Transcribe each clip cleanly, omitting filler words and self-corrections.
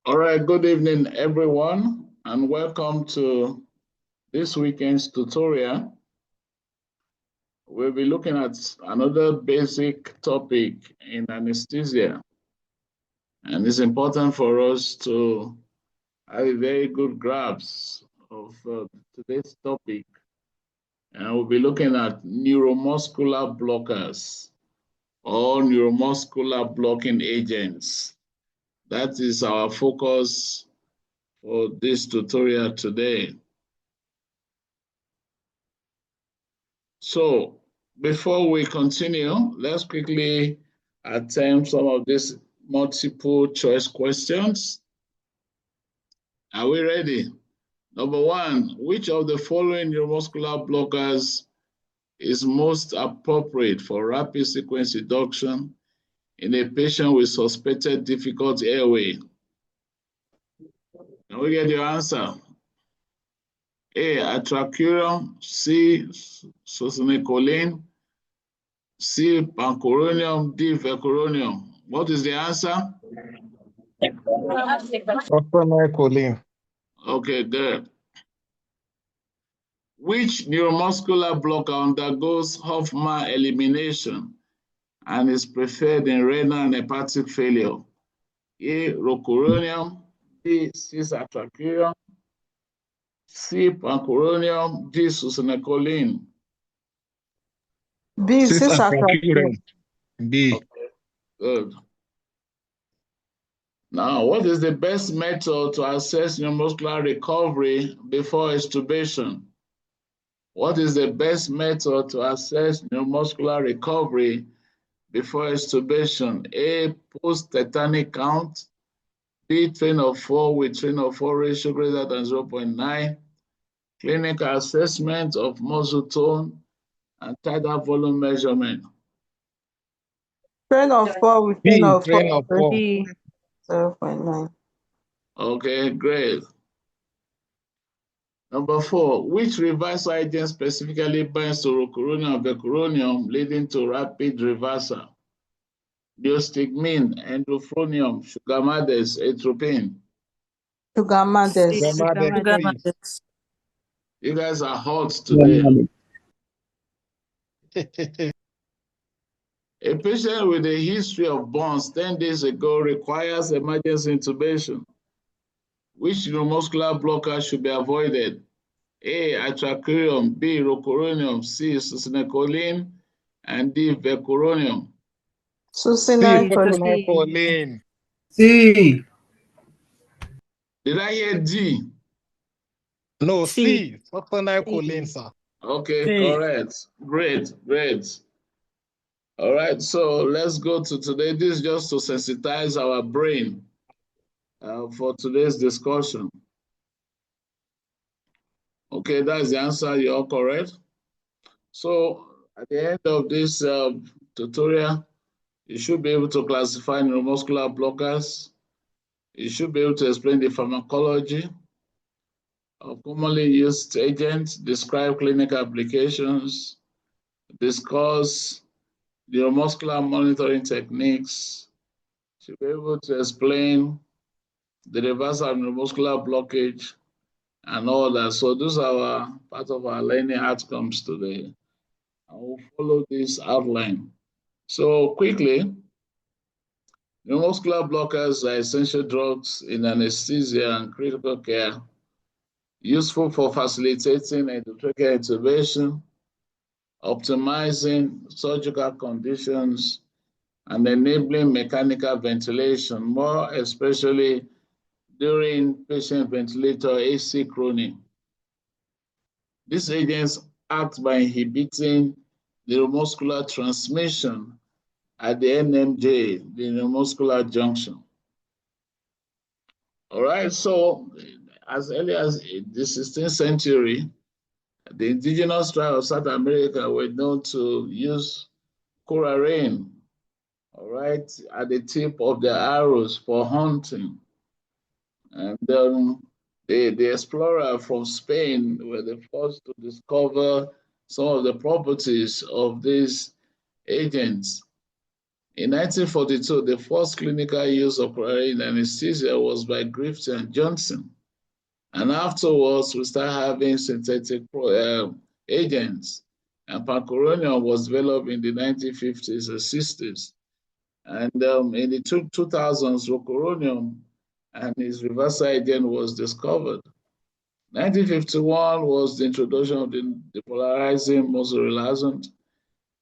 All right, good evening, everyone, and welcome to this weekend's tutorial. We'll be looking at another basic topic in anesthesia. And it's important for us to have a very good grasp of today's topic. And we'll be looking at neuromuscular blockers or neuromuscular blocking agents. That is our focus for this tutorial today. So before we continue, let's quickly attempt some of these multiple choice questions. Are we ready? Number one, which of the following neuromuscular blockers is most appropriate for rapid sequence reduction in a patient with suspected difficult airway? Can we get your answer? A, atracurium, C, succinylcholine, C, pancuronium, D, vecuronium. What is the answer? Succinylcholine. Okay, good. Which neuromuscular blocker undergoes Hoffman elimination and is preferred in renal and hepatic failure? A, rocuronium, B, cis-atracurium, C, pancuronium, D, succinylcholine. B, cis-atracurium. B. Okay, good. Now, what is the best method to assess neuromuscular recovery before extubation? What is the best method to assess neuromuscular recovery before extubation? A, post-tetanic count. B, train of 4 with train of 4 ratio greater than 0.9. Clinical assessment of muscle tone and tidal volume measurement. Train of 4 with B, train of 4. train of 4. 0.9. Okay, great. Number 4, which reversal agent specifically binds to rocuronium and vecuronium, leading to rapid reversal? Diostigmine, endophronium, sugammadex, atropine. Sugammadex. You guys are hot today. A patient with a history of burns 10 days ago requires emergency intubation. Which neuromuscular blocker should be avoided? A, atracurium, B, rocuronium, C, succinylcholine, and D, vecuronium. Succinylcholine. C. Did I hear D? No, C. Succinylcholine, sir. Okay, C. correct. Great, great. All right, so let's go to today. This is just to sensitize our brain for today's discussion. Okay, that's the answer. You're correct. So at the end of this tutorial, you should be able to classify neuromuscular blockers. You should be able to explain the pharmacology of commonly used agents, describe clinical applications, discuss neuromuscular monitoring techniques. You should be able to explain the reversal of neuromuscular blockage and all that. So those are part of our learning outcomes today. I will follow this outline. So quickly, neuromuscular blockers are essential drugs in anesthesia and critical care, useful for facilitating endotracheal intubation, optimizing surgical conditions, and enabling mechanical ventilation, more especially during patient ventilator asynchronous. These agents act by inhibiting neuromuscular transmission at the NMJ, the neuromuscular junction. All right, so as early as the 16th century, the indigenous tribe of South America were known to use curarine, all right, at the tip of their arrows for hunting. And the explorer from Spain were the first to discover some of the properties of these agents In 1942, the first clinical use of coronary anesthesia was by Griffith and Johnson. And afterwards, we start having synthetic agents. And pancuronium was developed in the 1950s and 60s. And in the 2000s, rocuronium and its reversal agent was discovered. 1951 was the introduction of the depolarizing muscle relaxant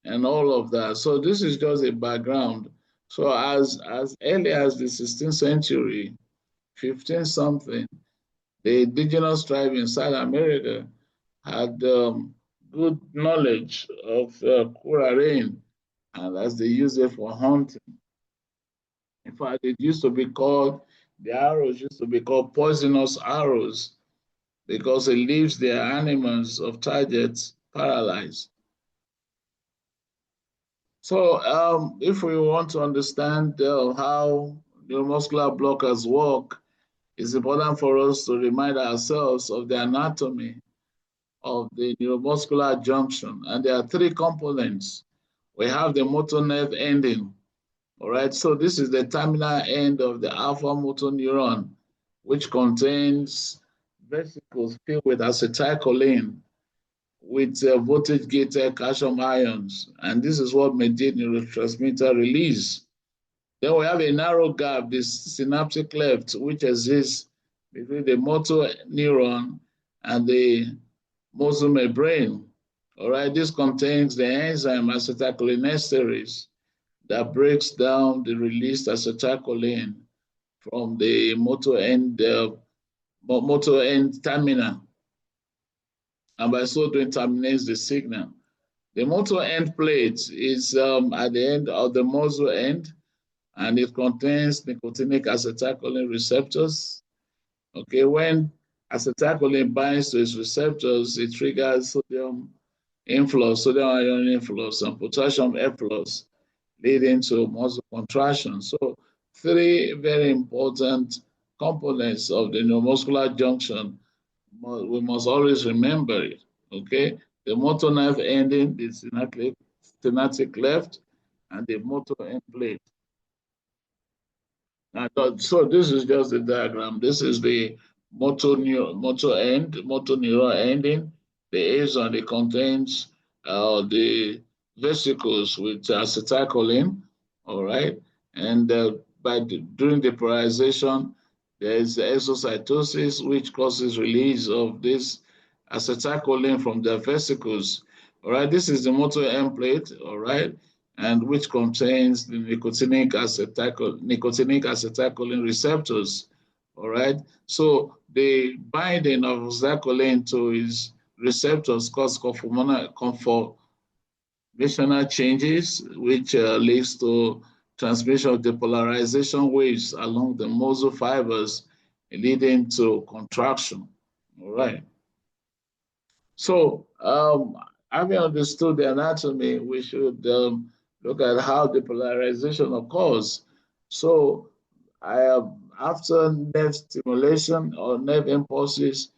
and all of that. So this is just a background. So as early as the 16th century, 15 something, the indigenous tribe in South America had good knowledge of curarine, and as they use it for hunting. In fact, it used to be called, the arrows used to be called poisonous arrows because it leaves their animals of targets paralyzed. So if we want to understand how neuromuscular blockers work, it's important for us to remind ourselves of the anatomy of the neuromuscular junction. And there are three components. We have the motor nerve ending. All right, so this is the terminal end of the alpha motor neuron, which contains vesicles filled with acetylcholine with voltage-gated calcium ions. And this is what mediates neurotransmitter release. Then we have a narrow gap, this synaptic cleft, which exists between the motor neuron and the muscle membrane. All right, this contains the enzyme acetylcholinesterase that breaks down the released acetylcholine from the motor end terminal, and by so doing terminates the signal. The motor end plate is at the end of the muscle end, and it contains nicotinic acetylcholine receptors. Okay, when acetylcholine binds to its receptors, it triggers sodium influx, sodium ion influx, and potassium efflux, leading to muscle contraction. So three very important components of the neuromuscular junction, we must always remember it, okay? The motor nerve ending, the synaptic cleft, and the motor end plate. So this is just the diagram. This is the motor neuron ending. The axon, it contains the vesicles with acetylcholine, all right? And during depolarization, there is exocytosis, which causes release of this acetylcholine from the vesicles, all right? This is the motor end plate, all right? And which contains the nicotinic acetylcholine receptors, all right? So the binding of acetylcholine to its receptors cause conformational changes, which leads to transmission of depolarization waves along the muscle fibers, leading to contraction, all right? So having understood the anatomy, we should look at how depolarization occurs. So after nerve stimulation or nerve impulses,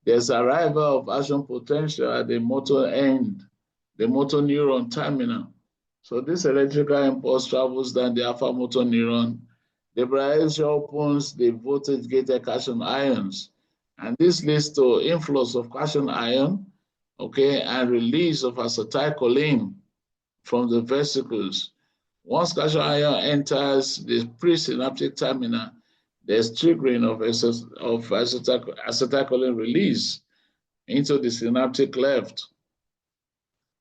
there's arrival of action potential at the motor end, the motor neuron terminal. So this electrical impulse travels down the alpha motor neuron. Depolarization opens the voltage-gated calcium ions, and this leads to influx of calcium ion, okay, and release of acetylcholine from the vesicles. Once calcium ion enters the presynaptic terminal, there's triggering of acetylcholine release into the synaptic cleft.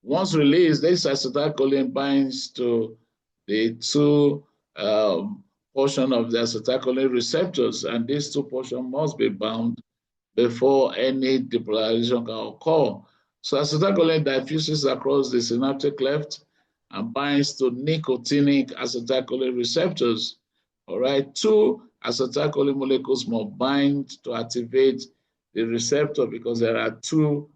Once released, this acetylcholine binds to the two portions of the acetylcholine receptors, and these two portions must be bound before any depolarization can occur. So acetylcholine diffuses across the synaptic cleft and binds to nicotinic acetylcholine receptors. All right, two acetylcholine molecules must bind to activate the receptor because there are two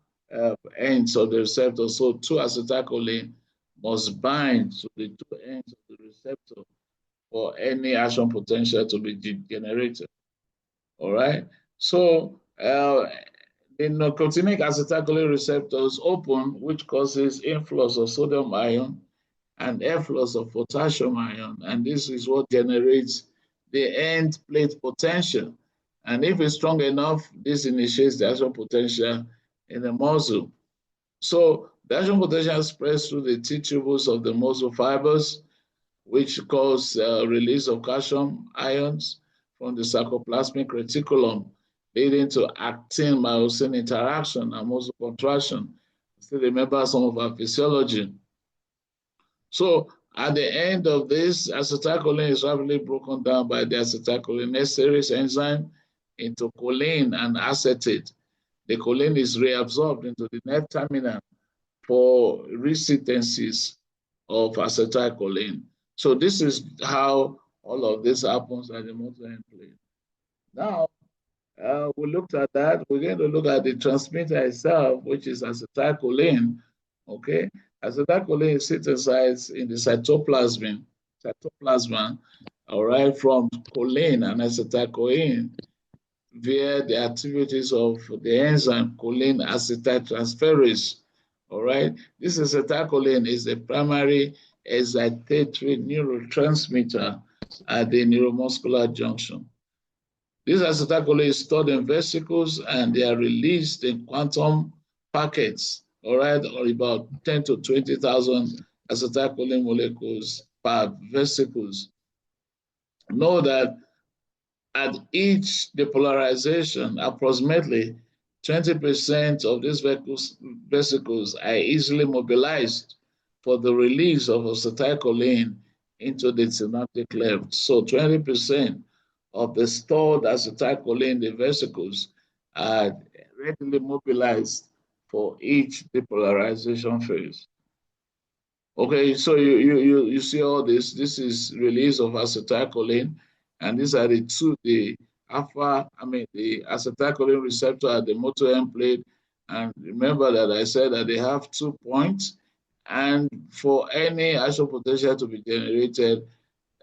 ends of the receptor. So two acetylcholine must bind to the two ends of the receptor for any action potential to be generated. All right, so the nicotinic acetylcholine receptors open, which causes influx of sodium ion and efflux of potassium ion, and this is what generates the end plate potential. And if it's strong enough, this initiates the action potential in the muscle. So the action potential spreads through the T tubules of the muscle fibers, which cause release of calcium ions from the sarcoplasmic reticulum, leading to actin-myosin interaction and muscle contraction. Still remember some of our physiology. So at the end of this, acetylcholine is rapidly broken down by the acetylcholinesterase enzyme into choline and acetate. The choline is reabsorbed into the nerve terminal for resynthesis of acetylcholine. So this is how all of this happens at the motor end plate. Now, we looked at that. We're going to look at the transmitter itself, which is acetylcholine. Okay, acetylcholine is synthesized in the cytoplasm, all right, from choline and acetylcholine via the activities of the enzyme choline acetyltransferase. All right, this acetylcholine is the primary excitatory neurotransmitter at the neuromuscular junction. This acetylcholine is stored in vesicles and they are released in quantum packets, all right, or about 10 to 20,000 acetylcholine molecules per vesicles. Know that at each depolarization, approximately 20% of these vesicles are easily mobilized for the release of acetylcholine into the synaptic cleft. So 20% of the stored acetylcholine in the vesicles are readily mobilized for each depolarization phase. Okay, so you see all this. This is release of acetylcholine, and these are the acetylcholine receptor at the motor end plate. And remember that I said that they have 2 points, and for any action potential to be generated,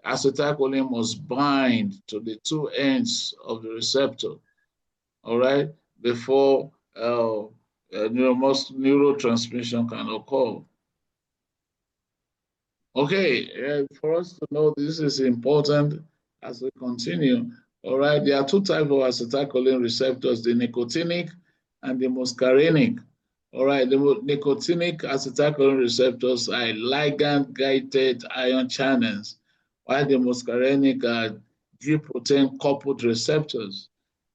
acetylcholine must bind to the 2 ends of the receptor, all right, before neurotransmission can occur. Okay, for us to know this is important as we continue. All right, there are 2 types of acetylcholine receptors, the nicotinic and the muscarinic. All right, the nicotinic acetylcholine receptors are ligand-guided ion channels, while the muscarinic are G-protein coupled receptors.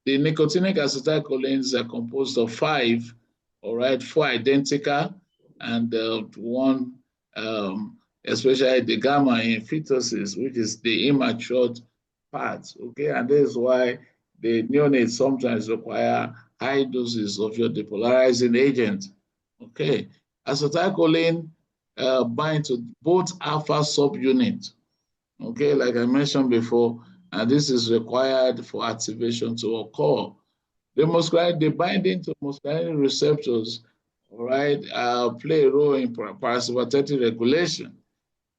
The nicotinic acetylcholines are composed of 5, all right, 4 identical and 1 especially the gamma in fetuses, which is the immature part, okay? And this is why the neonates sometimes require high doses of your depolarizing agent, okay? Acetylcholine bind to both alpha subunit, okay, like I mentioned before, and this is required for activation to occur. The binding to muscarinic receptors, all right, play a role in parasympathetic regulation.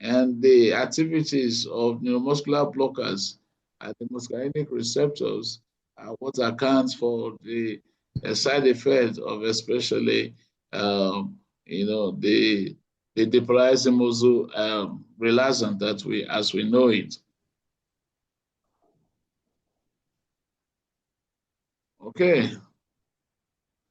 And the activities of neuromuscular blockers at the muscarinic receptors are what accounts for the side effects of especially, the depolarizing muscle relaxant as we know it. Okay,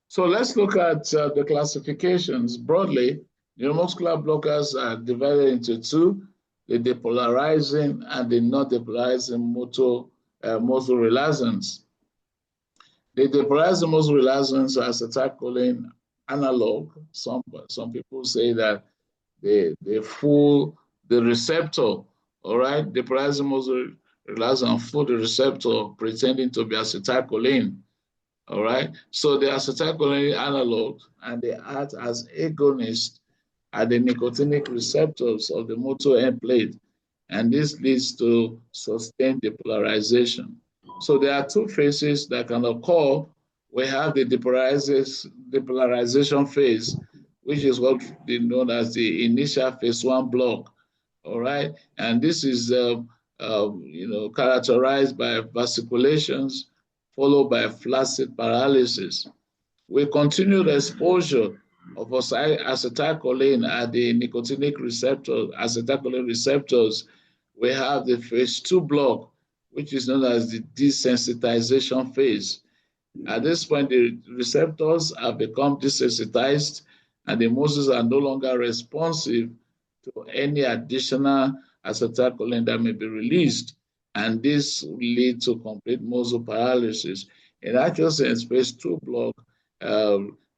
so let's look at the classifications broadly. Neuromuscular blockers are divided into 2, the depolarizing and the non-depolarizing muscle relaxants. The depolarizing muscle relaxants are acetylcholine analog. Some people say that they fool the receptor, all right? Depolarizing muscle relaxant fool the receptor pretending to be acetylcholine. All right, so they are acetylcholine analog and they act as agonists at the nicotinic receptors of the motor end plate, and this leads to sustained depolarization. So there are 2 phases that can occur. We have the depolarization phase, which is what is known as the initial phase 1 block. All right, and this is characterized by vasculations followed by flaccid paralysis. With continued exposure of acetylcholine at the nicotinic receptor, acetylcholine receptors, we have the phase 2 block, which is known as the desensitization phase. At this point, the receptors have become desensitized and the muscles are no longer responsive to any additional acetylcholine that may be released. And this will lead to complete muscle paralysis. In actual sense, phase 2 block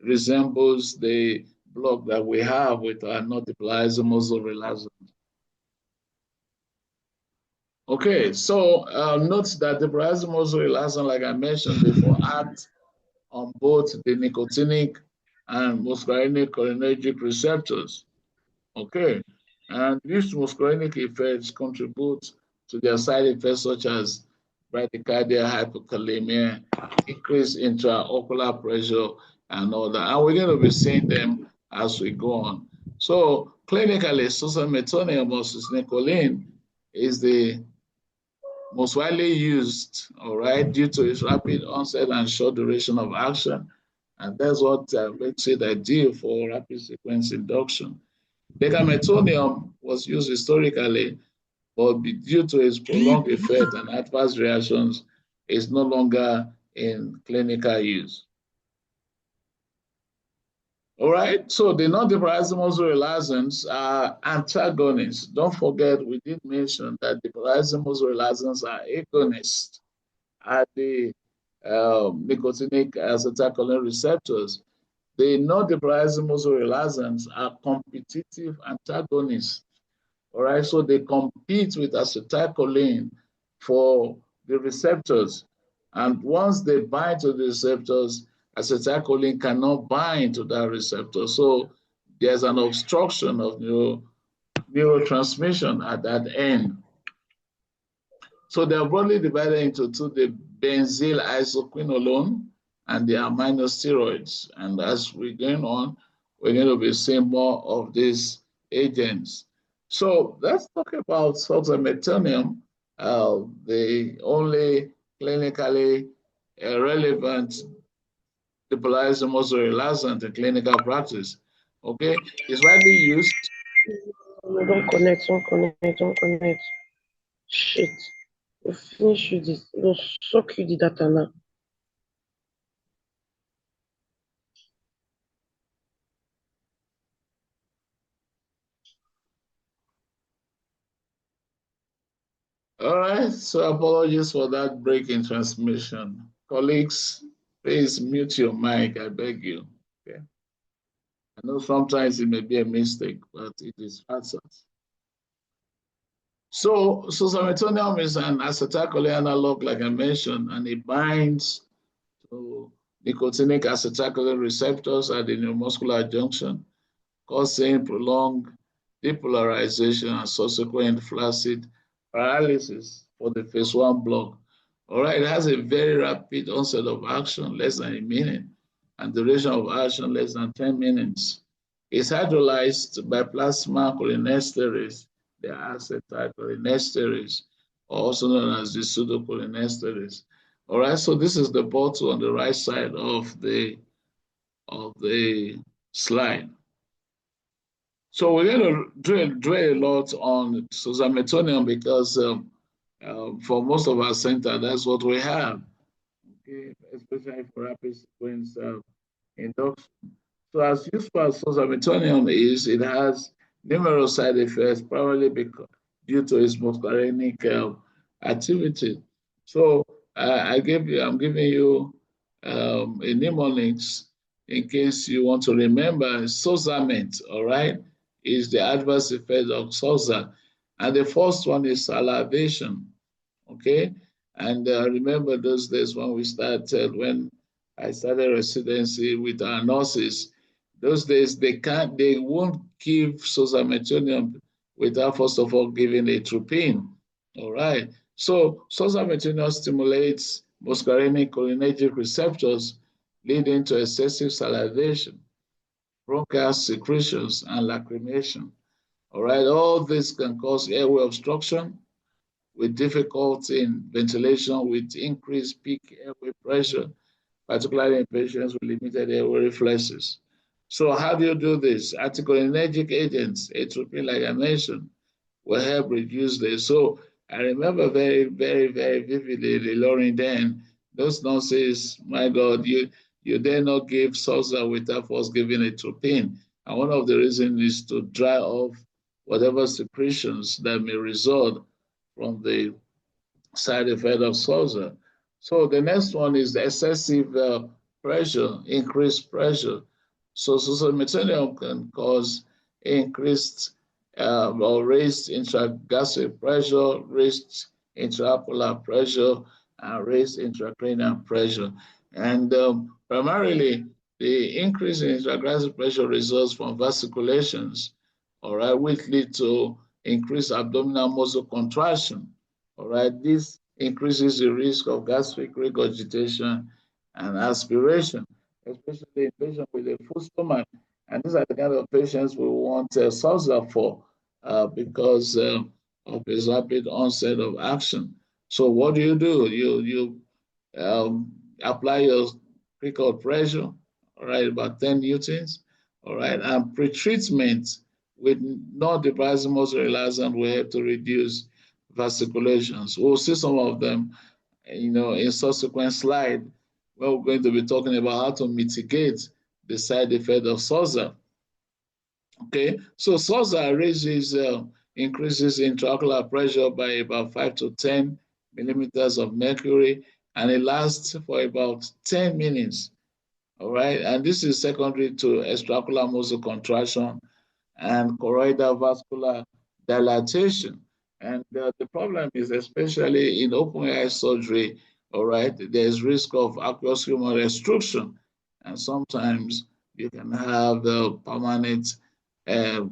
resembles the block that we have with our non-depolarizing muscle relaxant. Okay, so note that the depolarizing muscle relaxant, like I mentioned before, acts on both the nicotinic and muscarinic cholinergic receptors. Okay, and these muscarinic effects contribute to their side effects such as bradycardia, hypokalemia, increased intraocular pressure, and all that. And we're going to be seeing them as we go on. So clinically, suxamethonium or succinylcholine is the most widely used, all right, due to its rapid onset and short duration of action. And that's what makes it ideal for rapid sequence induction. Dexamethasone was used historically, but due to its prolonged effect and adverse reactions, is no longer in clinical use. All right, so the non-depolarizing muscle relaxants are antagonists. Don't forget, we did mention that depolarizing muscle relaxants are agonists at the nicotinic acetylcholine receptors. The non-depolarizing muscle relaxants are competitive antagonists. All right, so they compete with acetylcholine for the receptors. And once they bind to the receptors, acetylcholine cannot bind to that receptor. So there's an obstruction of neurotransmission at that end. So they are broadly divided into two, the benzyl isoquinoline and the amino steroids. And as we're going on, we're going to be seeing more of these agents. So let's talk about suxamethonium, the only clinically relevant depolarizing muscle relaxant in clinical practice. Okay, it's widely used. No, don't connect. Shit. We'll finish you this. It'll suck you the data now. All right, so apologies for that break in transmission. Colleagues, please mute your mic, I beg you. Okay. I know sometimes it may be a mistake, but it is hazard. So suxamethonium is an acetylcholine analog, like I mentioned, and it binds to nicotinic acetylcholine receptors at the neuromuscular junction, causing prolonged depolarization and subsequent flaccid paralysis for the phase 1 block. All right, it has a very rapid onset of action, less than a minute, and duration of action less than 10 minutes. It's hydrolyzed by plasma cholinesterase, the acetylcholinesterase, also known as the pseudocholinesterase. All right, so this is the bottle on the right side of the slide. So we're going to dwell a lot on suxamethonium because for most of our center, that's what we have, okay, especially for rapid sequence induction. So as useful as suxamethonium is, it has numerous side effects, probably because due to its muscarinic activity. So I'm giving you a mnemonics in case you want to remember. Suxameth, all right, is the adverse effect of Suxa. And the first one is salivation, okay? And remember those days when when I started residency with our nurses, those days they won't give suxamethonium without first of all giving atropine, all right? So suxamethonium stimulates muscarinic cholinergic receptors, leading to excessive salivation, bronchial secretions, and lacrimation. All right, all this can cause airway obstruction with difficulty in ventilation, with increased peak airway pressure, particularly in patients with limited airway reflexes. So how do you do this? Anticholinergic agents, atropine, like I mentioned, will help reduce this. So I remember very, very, very vividly, Lauren, then those nurses, my God, you dare not give salsa without first giving atropine. And one of the reasons is to dry off whatever secretions that may result from the side effect of salsa. So the next one is the excessive pressure, increased pressure. So suxamethonium can cause increased or raised intragastric pressure, raised intraocular pressure, and raised intracranial pressure. And primarily, the increase in intragastric pressure results from vasculations, all right, which lead to increased abdominal muscle contraction. All right, this increases the risk of gastric regurgitation and aspiration, especially in patients with a full stomach. And these are the kind of patients we want salsa for because of its rapid onset of action. So what do? You apply your critical pressure, all right, about 10 newtons, all right, and pre-treatment with non-depolarizing muscle relaxant will help to reduce vasculations. We'll see some of them, in subsequent slide where we're going to be talking about how to mitigate the side effect of salsa. Okay, so salsa increases intraocular pressure by about 5 to 10 millimeters of mercury, and it lasts for about 10 minutes. All right, and this is secondary to extraocular muscle contraction and choroidal vascular dilatation. And the problem is, especially in open eye surgery, all right, there's risk of aqueous humor restriction, and sometimes you can have permanent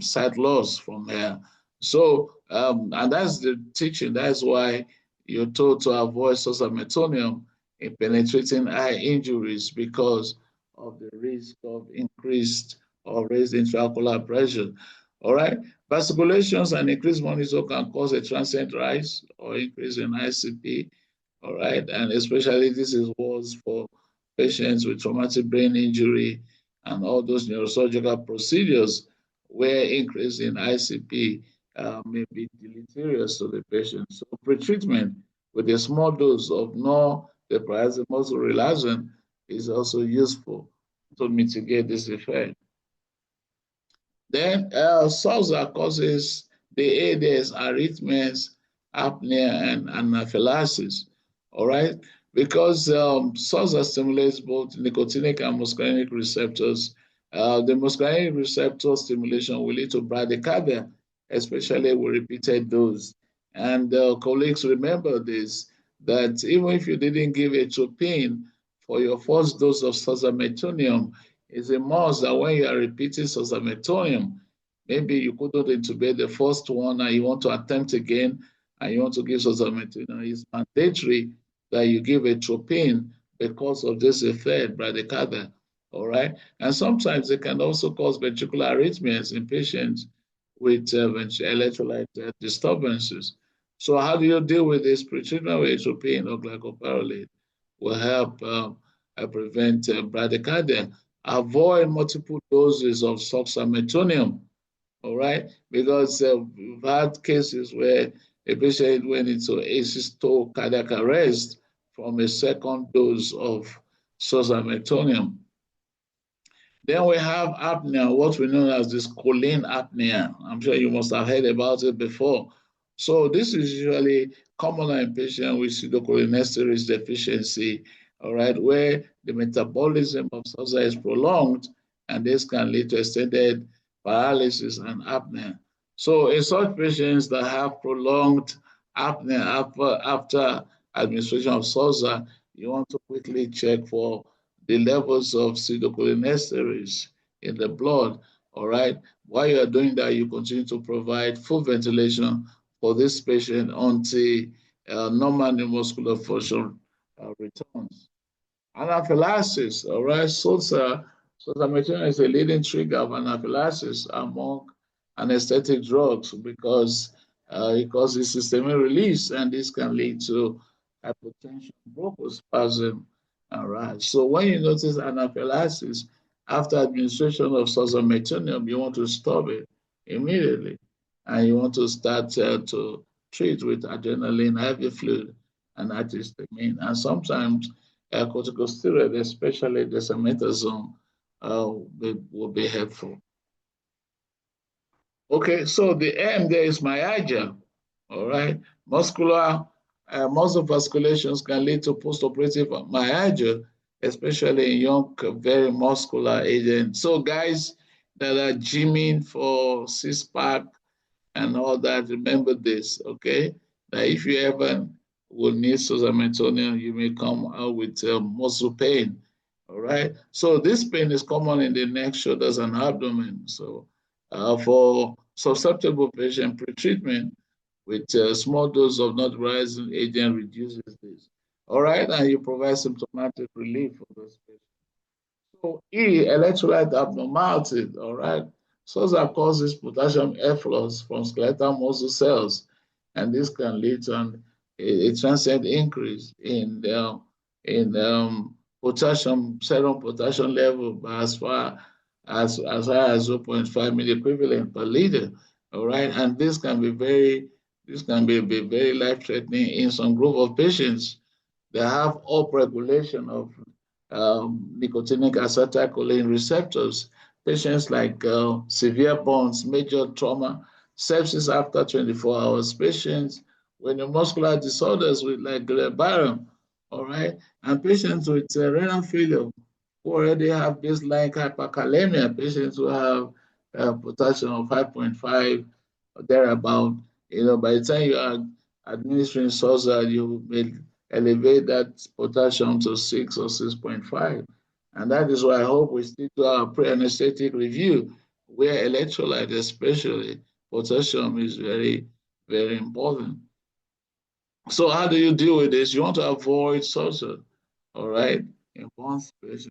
sight loss from here. So, and that's the teaching. That's why you're told to avoid suxamethonium in penetrating eye injuries because of the risk of increased or raised intraocular pressure. All right. Vasculations and increased monitor can cause a transient rise or increase in ICP. All right. And especially this is worse for patients with traumatic brain injury and all those neurosurgical procedures where increase in ICP may be deleterious to the patient. So pre-treatment with a small dose of non-depolarizing muscle relaxant is also useful to mitigate this effect. Then salsa causes the ADS, arrhythmias, apnea, and anaphylaxis. All right, because salsa stimulates both nicotinic and muscarinic receptors. The muscarinic receptor stimulation will lead to bradycardia, especially with repeated dose. And colleagues, remember this, that even if you didn't give atropine for your first dose of suxamethonium, it's a must that when you are repeating suxamethonium, maybe you couldn't intubate the first one and you want to attempt again and you want to give suxamethonium, it's mandatory that you give atropine because of this effect, bradycardia, all right? And sometimes it can also cause ventricular arrhythmias in patients with electrolyte disturbances. So how do you deal with this? Pre-treatment with atropine or glycopyrrolate will help prevent bradycardia. Avoid multiple doses of suxamethonium, all right? Because we've had cases where a patient went into asystole cardiac arrest from a second dose of suxamethonium. Then we have apnea, what we know as this choline apnea. I'm sure you must have heard about it before. So this is usually common in patients with pseudocholinesterase deficiency, all right, where the metabolism of salsa is prolonged, and this can lead to extended paralysis and apnea. So in such patients that have prolonged apnea after administration of salsa, you want to quickly check for the levels of pseudocholinesterase in the blood, all right? While you are doing that, you continue to provide full ventilation for this patient until normal neuromuscular function returns. Anaphylaxis, all right? Suxamethonium is a leading trigger of anaphylaxis among anesthetic drugs because it causes systemic release, and this can lead to hypotension, bronchospasm. All right. So when you notice anaphylaxis after administration of suxamethonium, you want to stop it immediately. And you want to start to treat with adrenaline, IV fluid, and antihistamine. And sometimes corticosteroid, especially dexamethasone, will be helpful. Okay, so the M there is myalgia, all right? Muscular muscle vasculations can lead to postoperative myalgia, especially in young, very muscular agents. So guys that are gymming for six-pack and all that, remember this, okay? That if you ever will need suxamethonium, you may come out with muscle pain, all right? So this pain is common in the neck, shoulders, and abdomen. So for susceptible patient, pretreatment with a small dose of non-depolarizing agent reduces this. All right, and you provide symptomatic relief for those patients. So E, electrolyte abnormalities, all right? SOSA causes potassium efflux from skeletal muscle cells, and this can lead to a transient increase in potassium, serum potassium level by as far as high as 0.5 milliequivalent per liter, all right? And this can be very life-threatening in some group of patients that have upregulation of nicotinic acetylcholine receptors. Patients like severe burns, major trauma, sepsis after 24 hours, patients with neuromuscular disorders with like Guillain-Barré, all right, and patients with renal failure who already have baseline hyperkalemia, patients who have potassium of 5.5 or thereabout. By the time you are administering SOSA, you may elevate that potassium to 6 or 6.5. And that is why I hope we still do our pre-anesthetic review, where electrolyte, especially potassium, is very, very important. So how do you deal with this? You want to avoid SOSA, all right? In both patients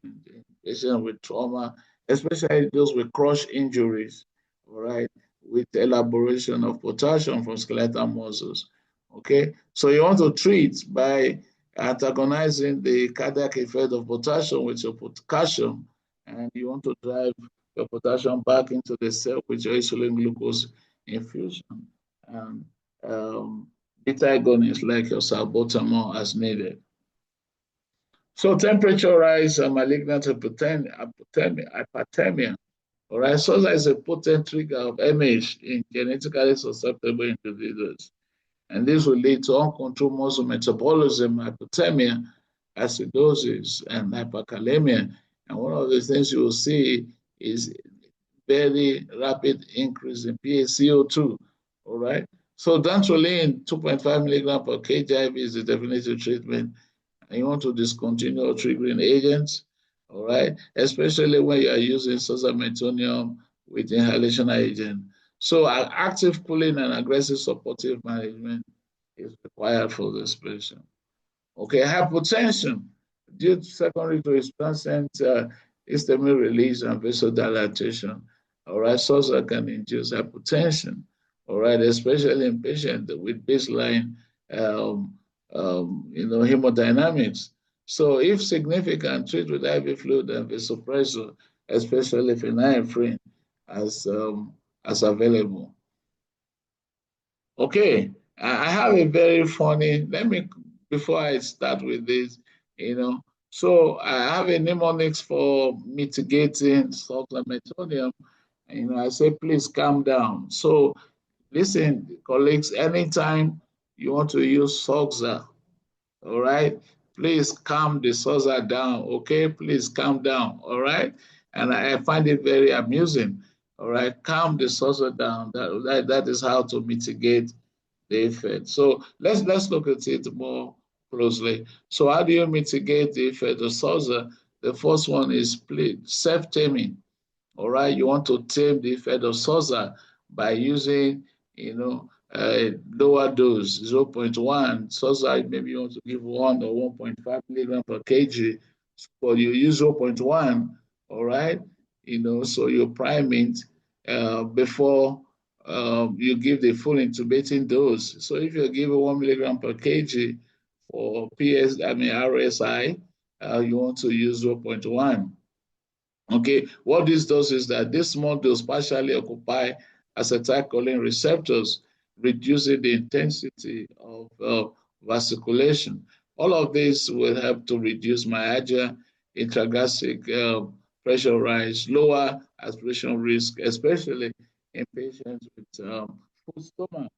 with trauma, especially those with crush injuries, all right, with elaboration of potassium from skeletal muscles, okay? So you want to treat by antagonizing the cardiac effect of potassium with your potassium, and you want to drive your potassium back into the cell with your insulin glucose infusion. And beta agonists like your salbutamol as needed. So temperature rise and malignant hyperthermia. All right, SOSA is a potent trigger of MH in genetically susceptible individuals. And this will lead to uncontrolled muscle metabolism, hypothermia, acidosis, and hyperkalemia. And one of the things you will see is very rapid increase in PaCO2, all right? So dantrolene, 2.5 milligram per kg IV is the definitive treatment. And you want to discontinue triggering agents, all right? Especially when you are using suxamethonium with inhalation agent. So active cooling and aggressive supportive management is required for this patient. Okay, hypotension due to secondary to its transient histamine release and vasodilatation. All right, SOSA can induce hypotension. All right, especially in patients with baseline, hemodynamics. So if significant, treat with IV fluid and vasopressor, especially phenylephrine as available. Okay, I have a very funny, before I start with this, so I have a mnemonics for mitigating suxamethonium. I say, please calm down. So listen, colleagues, anytime you want to use SOXA, all right, please calm the SOXA down, okay? Please calm down, all right? And I find it very amusing, all right? Calm the SOXA down. That is how to mitigate the effect. So let's look at it more closely. So how do you mitigate the effect of SOXA? The first one is self-taming. All right, you want to tame the effect of SOXA by using, a lower dose, 0.1. SOXA, maybe you want to give 1 or 1.5 milligram per kg, but you use 0.1, all right? So you prime it before you give the full intubating dose. So if you give 1 milligram per kg for RSI, you want to use 0.1. Okay, what this does is that this small dose partially occupy acetylcholine receptors, reducing the intensity of vasculation. All of this will help to reduce myalgia, intragastric pressure rise, lower aspiration risk, especially in patients with full stomach.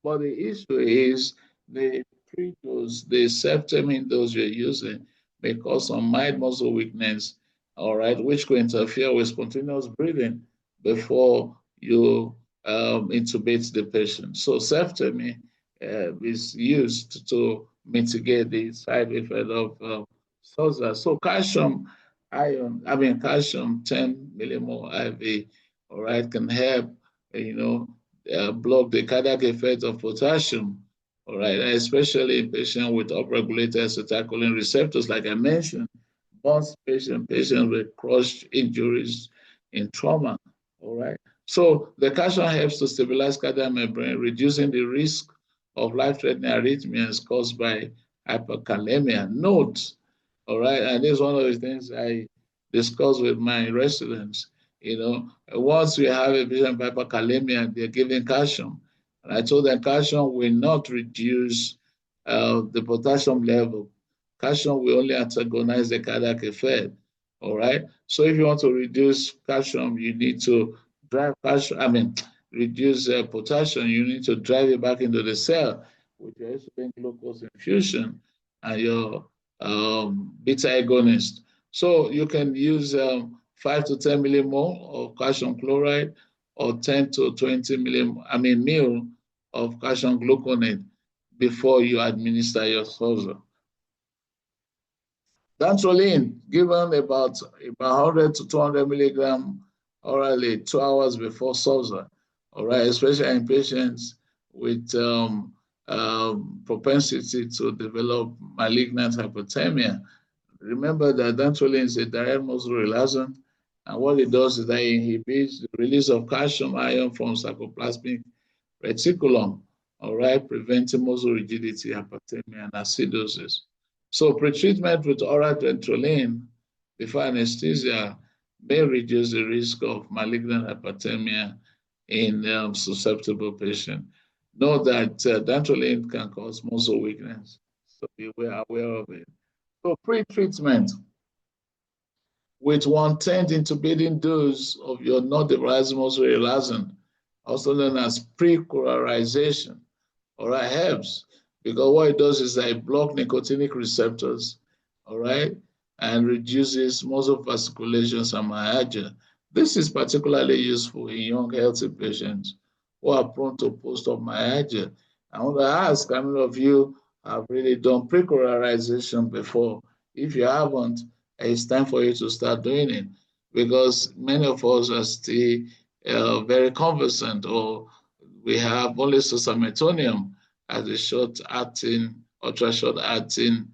But the issue is the pre-dose, the seftamine dose you're using may cause some mild muscle weakness, all right, which could interfere with spontaneous breathing before you intubate the patient. So seftamine is used to mitigate the side effect of SOSA. So calcium 10 millimole IV, all right, can help, block the cardiac effect of potassium, all right, especially in patients with upregulated acetylcholine receptors, like I mentioned, burns patients with crush injuries in trauma, all right. So the calcium helps to stabilize cardiac membrane, reducing the risk of life-threatening arrhythmias caused by hyperkalemia. Note, all right, and this is one of the things I discuss with my residents. Once we have a patient with hyperkalemia, they're given calcium. And I told them calcium will not reduce the potassium level. Calcium will only antagonize the cardiac effect. All right. So if you want to reduce calcium, you need to reduce potassium. You need to drive it back into the cell with your insulin glucose infusion and your beta agonist. So you can use 5 to 10 millimole of calcium chloride or 10 to 20 mil of calcium gluconate before you administer your SOSA. Dantrolene, given about 100 to 200 milligram orally 2 hours before SOSA, all right, especially in patients with propensity to develop malignant hyperthermia. Remember that dantrolene is a direct muscle relaxant, and what it does is that it inhibits the release of calcium ion from sarcoplasmic reticulum, all right, preventing muscle rigidity, hyperthermia, and acidosis. So pretreatment with oral dantrolene before anesthesia may reduce the risk of malignant hyperthermia in susceptible patients. Note that dantrolene can cause muscle weakness, so be aware of it. So pre-treatment with 1/10 intubating dose of your non-depolarizing muscle relaxant, also known as pre-colorization, all right, helps, because what it does is that it blocks nicotinic receptors, all right, and reduces muscle vasculations and myalgia. This is particularly useful in young, healthy patients who are prone to post-op myalgia. I want to ask, how many of you have really done pre-colorization before? If you haven't, it's time for you to start doing it, because many of us are still very conversant, or we have only Suxamethonium as a short-acting, ultra-short-acting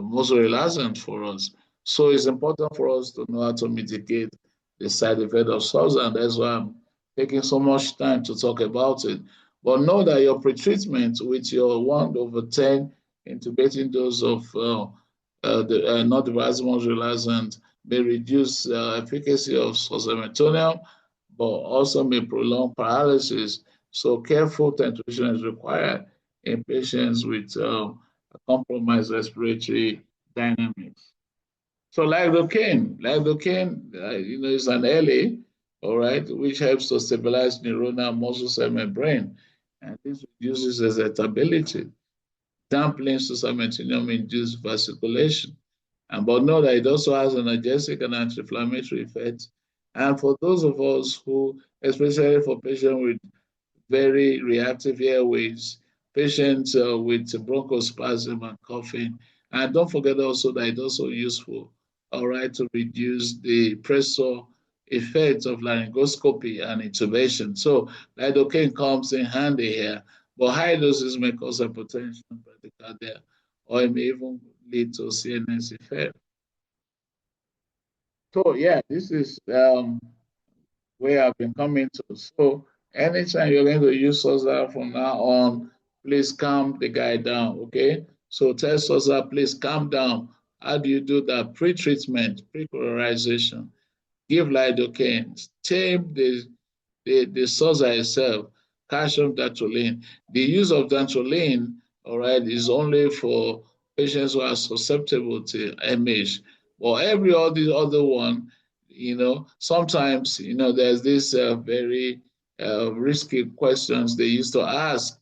muscle relaxant for us. So it's important for us to know how to mitigate the side effect of SOSA, and that's why I'm taking so much time to talk about it. But know that your pretreatment with your 1/10 intubating dose of the non-depolarizing muscle relaxant may reduce efficacy of Suxamethonium, but also may prolong paralysis. So careful titration is required in patients with compromised respiratory dynamics. So lidocaine is an LA, all right, which helps to stabilize neuronal muscle cell membrane, and this reduces excitability, dampening Suxamethonium-induced vasculation. But know that it also has an analgesic and anti-inflammatory effect. And for those of us who, especially for patients with very reactive airways, patients with bronchospasm and coughing. And don't forget also that it's also useful, all right, to reduce the pressor effects of laryngoscopy and intubation. So lidocaine comes in handy here, but high doses may cause hypotension, bradycardia, or it may even lead to CNS effect. So yeah, this is where I've been coming to. So anytime you're going to use SOSA from now on, please calm the guy down, okay? So tell SOSA, please calm down. How do you do that? Pre-treatment, pre-colorization. give lidocaine, tame the SOSA itself, calcium dantrolene. The use of dantrolene, all right, is only for patients who are susceptible to MH. Well, all the other one, sometimes, there's this very risky questions they used to ask,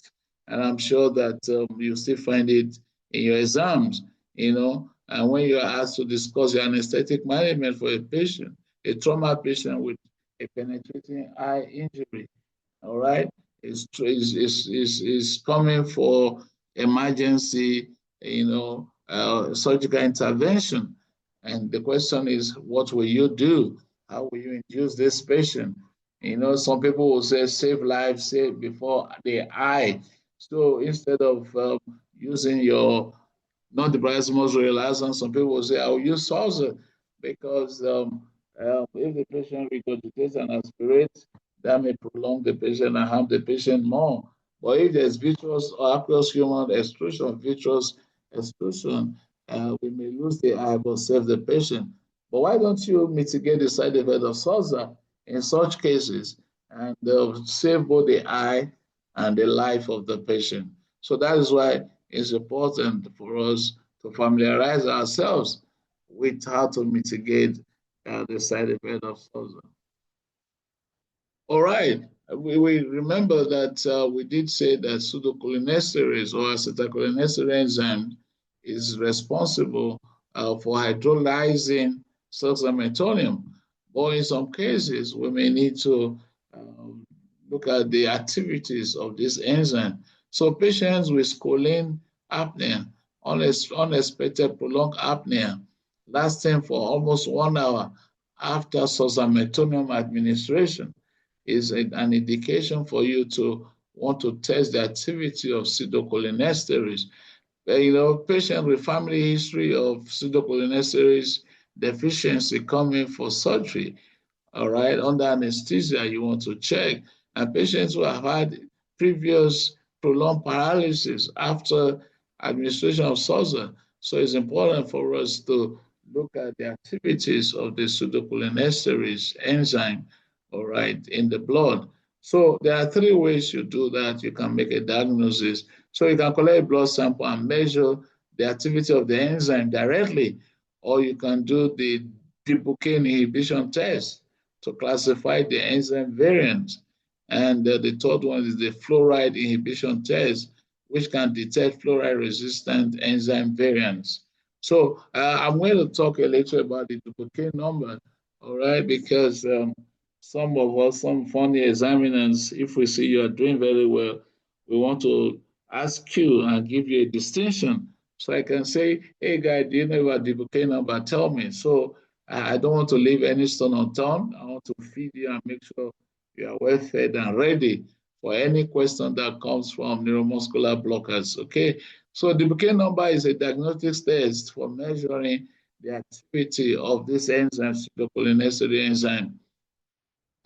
and I'm sure that you still find it in your exams, and when you're asked to discuss your anesthetic management for a patient, a trauma patient with a penetrating eye injury, all right, is coming for emergency, surgical intervention. And the question is, what will you do? How will you induce this patient? Some people will say, save lives, save before the eye. So instead of using your non-depolarizing muscle relaxant, some people will say, I'll use salsa because if the patient regurgitates and aspirates, that may prolong the patient and harm the patient more. But if there's vitreous or aqueous humor extrusion, vitreous extrusion, we may lose the eye but save the patient. But why don't you mitigate the side effect of salsa in such cases and save both the eye and the life of the patient? So that is why it's important for us to familiarize ourselves with how to mitigate the side effect of salsa. All right. We remember that we did say that pseudocholinesterase or acetylcholinesterase enzyme is responsible for hydrolyzing suxamethonium. But in some cases, we may need to look at the activities of this enzyme. So patients with choline apnea, unexpected prolonged apnea, lasting for almost 1 hour after suxamethonium administration, is an indication for you to want to test the activity of pseudocholinesterase. Patient with family history of pseudocholinesterase deficiency coming for surgery, all right, under anesthesia, you want to check. And patients who have had previous prolonged paralysis after administration of SOSA. So it's important for us to look at the activities of the pseudocholinesterase enzyme, all right, in the blood. So there are 3 ways you do that. You can make a diagnosis. So you can collect a blood sample and measure the activity of the enzyme directly, or you can do the blockade inhibition test to classify the enzyme variants. And the third one is the fluoride inhibition test, which can detect fluoride-resistant enzyme variants. So I'm going to talk a little about the duplicate number, all right, because some of us, some funny examiners, if we see you are doing very well, we want to ask you and give you a distinction. So I can say, hey, guy, do you know about the duplicate number? Tell me. So I don't want to leave any stone unturned. I want to feed you and make sure you are well fed and ready for any question that comes from neuromuscular blockers, okay? So the blockade number is a diagnostic test for measuring the activity of this enzyme, pseudocholinesterase enzyme.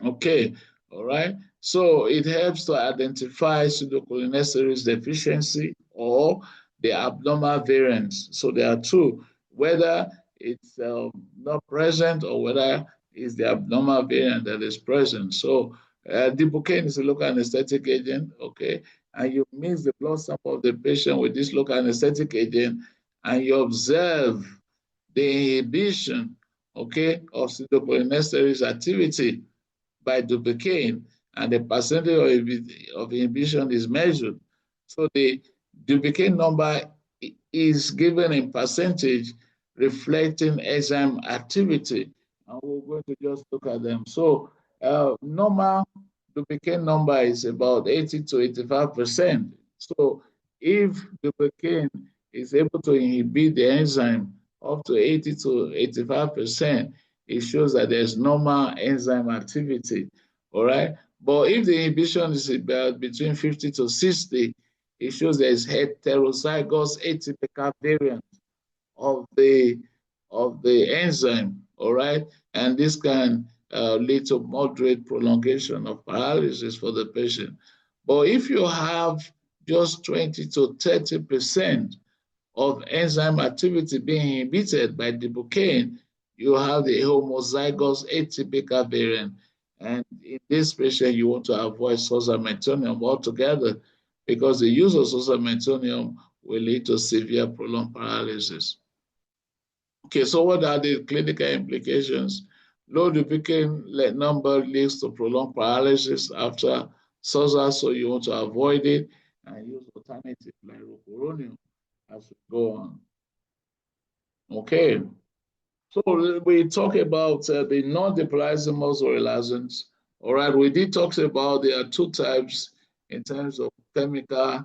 Okay, all right. So it helps to identify pseudocholinesterase deficiency or the abnormal variants. So there are 2, whether it's not present or whether it's the abnormal variant that is present. So Dibocaine is a local anesthetic agent, okay, and you mix the blood sample of the patient with this local anesthetic agent and you observe the inhibition, okay, of pseudocholinesterase activity by Duplicane, and the percentage of inhibition is measured. So the Duplicane number is given in percentage reflecting enzyme activity. And we're going to just look at them. So normal Duplicane number is about 80 to 85%. So if Duplicane is able to inhibit the enzyme up to 80 to 85%, it shows that there's normal enzyme activity, all right? But if the inhibition is about between 50 to 60, it shows there's heterozygous atypical variant of the enzyme, all right? And this can lead to moderate prolongation of paralysis for the patient. But if you have just 20 to 30% of enzyme activity being inhibited by Dibocaine, you have the homozygous atypical variant. And in this patient, you want to avoid suxamethonium altogether because the use of suxamethonium will lead to severe prolonged paralysis. Okay, so what are the clinical implications? Low duplicate number leads to prolonged paralysis after SOSA, so you want to avoid it and use alternative like rocuronium as we go on. Okay, so we talk about the non-depolarizing muscle relaxants. All right, we did talk about there are two types in terms of chemical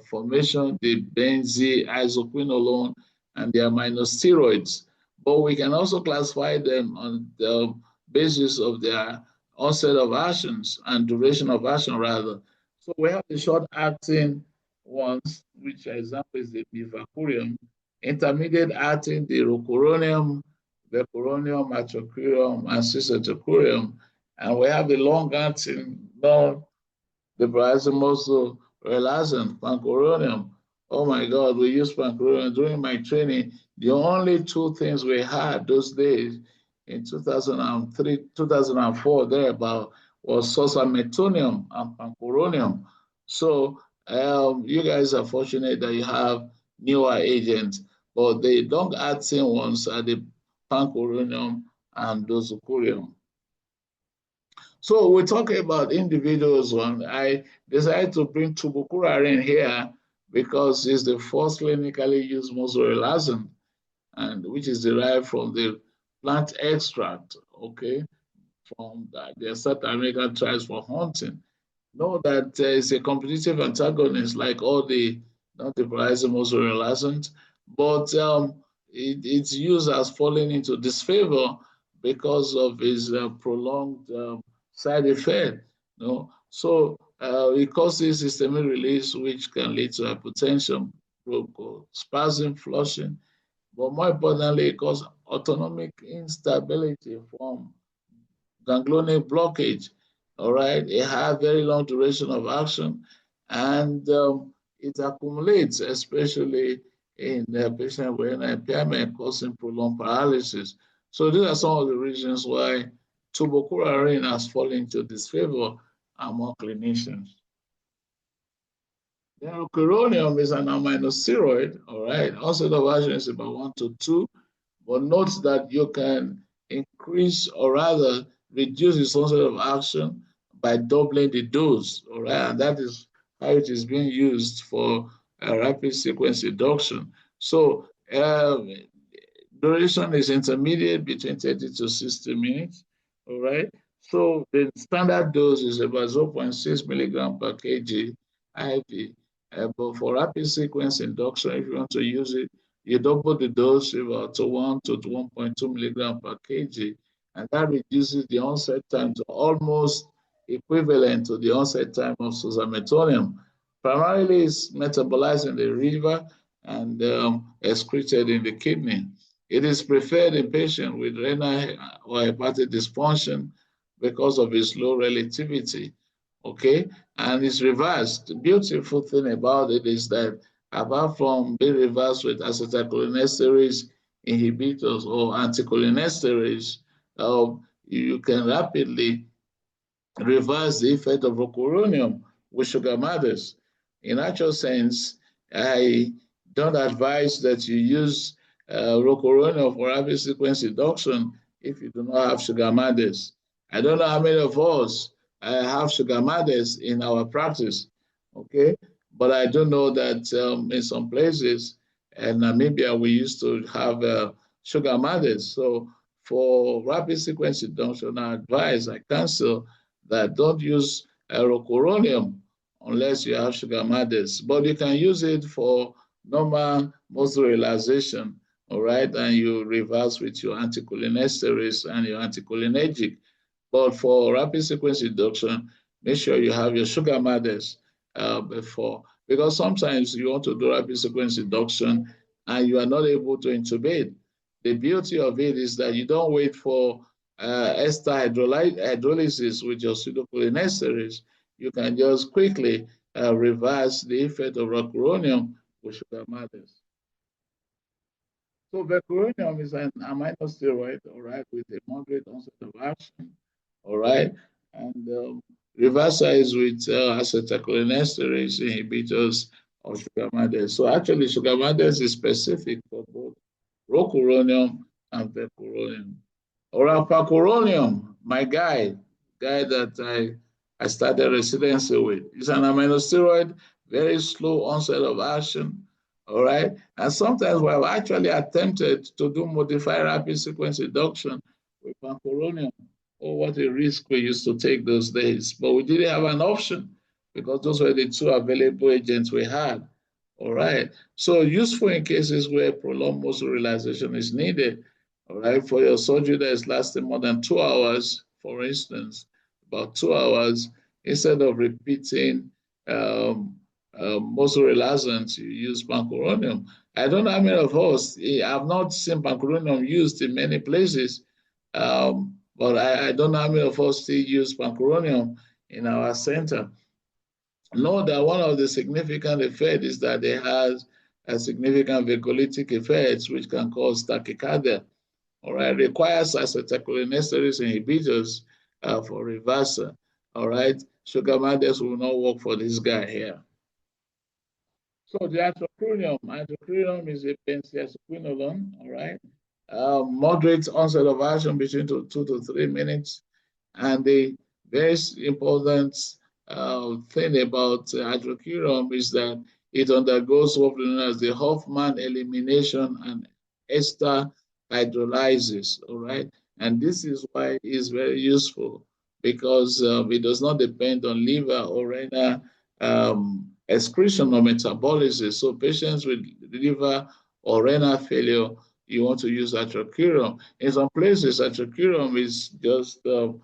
formation, the benzoisoquinolone and the aminosteroids. But we can also classify them on the basis of their onset of actions and duration of action, rather. So we have the short-acting ones, which example is the bivacurium, intermediate acting, the rocuronium, vecuronium, atrocurium, and cisatrocurium. And we have the long-acting, non-depolarizing muscle relaxant, pancuronium. Oh my God, we used pancuronium during my training. The only two things we had those days in 2003, 2004, thereabout, was suxamethonium and pancuronium. So you guys are fortunate that you have newer agents, but the long-acting ones are the pancuronium and dosocurium. So we're talking about individuals one. I decided to bring tubucurare here because it's the first clinically used muscle relaxant, and which is derived from the plant extract, okay, from the South American tribes for hunting. Know that it's a competitive antagonist like all the non-depolarizing muscle relaxants, but its use has fallen into disfavor because of its prolonged side effect. You know? So it causes systemic release, which can lead to hypotension, bronchospasm, flushing, but more importantly, it causes autonomic instability from ganglionic blockage. All right, it has very long duration of action, and it accumulates, especially in the patient with renal impairment, causing prolonged paralysis. So these are some of the reasons why tubucurarine has fallen into disfavor among clinicians. Neurocoronium is an aminosteroid, all right. Onset of action is about 1 to 2, but note that you can increase or rather reduce its onset of action by doubling the dose, all right? And that is how it is being used for rapid sequence induction. So duration is intermediate between 30 to 60 minutes, all right? So the standard dose is about 0.6 milligram per kg IV. But for rapid sequence induction, if you want to use it, you double the dose about to 1 to 1.2 milligram per kg, and that reduces the onset time to almost equivalent to the onset time of suxamethonium. Primarily, it's metabolized in the liver and excreted in the kidney. It is preferred in patients with renal or hepatic dysfunction because of its low relativity, okay? And it's reversed. The beautiful thing about it is that apart from being reversed with acetylcholinesterase inhibitors or anticholinesterase, you can rapidly reverse the effect of rocuronium with sugar mothers. In actual sense, I don't advise that you use rocuronium for rapid sequence induction if you do not have sugar mothers. I don't know how many of us have sugar mothers in our practice, okay? But I do know that in some places, in Namibia, we used to have sugar mothers. So for rapid sequence induction, I advise, I counsel that don't use rocuronium unless you have sugar mothers. But you can use it for normal muscle relaxation, all right? And you reverse with your anticholinesterase and your anticholinergic. But for rapid sequence induction, make sure you have your sugar mothers before, because sometimes you want to do rapid sequence induction and you are not able to intubate. The beauty of it is that you don't wait for ester hydrolysis with your pseudocholinesterase. You can just quickly reverse the effect of rocuronium with sugar mothers. So vecuronium is an amino steroid, all right, with a moderate onset of action, all right, and Reversa is with acetylcholinesterase inhibitors or sugamades. So actually, sugamades is specific for both rocuronium and vecuronium. Or alpacuronium, my guy that I started residency with. It's an amino steroid, very slow onset of action, all right? And sometimes we have actually attempted to do modified rapid sequence induction with pancuronium. Oh, what a risk we used to take those days. But we didn't have an option because those were the two available agents we had. All right. So useful in cases where prolonged muscle relaxation is needed. All right. For your surgery that is lasting more than 2 hours, for instance, about 2 hours, instead of repeating muscle relaxants, you use pancuronium. I don't know how many of us, I've not seen pancuronium used in many places, but I don't know how many of us still use pancuronium in our center. Know that one of the significant effects is that it has a significant vagolytic effects, which can cause tachycardia. All right, requires acetylcholinesterase inhibitors for reversal. All right, sugar mothers will not work for this guy here. So the hydrochlorium is a benzodiazepine, all right. Moderate onset of action between 2 to 3 minutes. And the very important thing about hydrochlorium is that it undergoes what we know as the Hoffman elimination and ester hydrolysis, all right? And this is why it's very useful because it does not depend on liver or renal excretion or metabolism. So patients with liver or renal failure, you want to use hydrochlorium. In some places, hydrochlorium is just the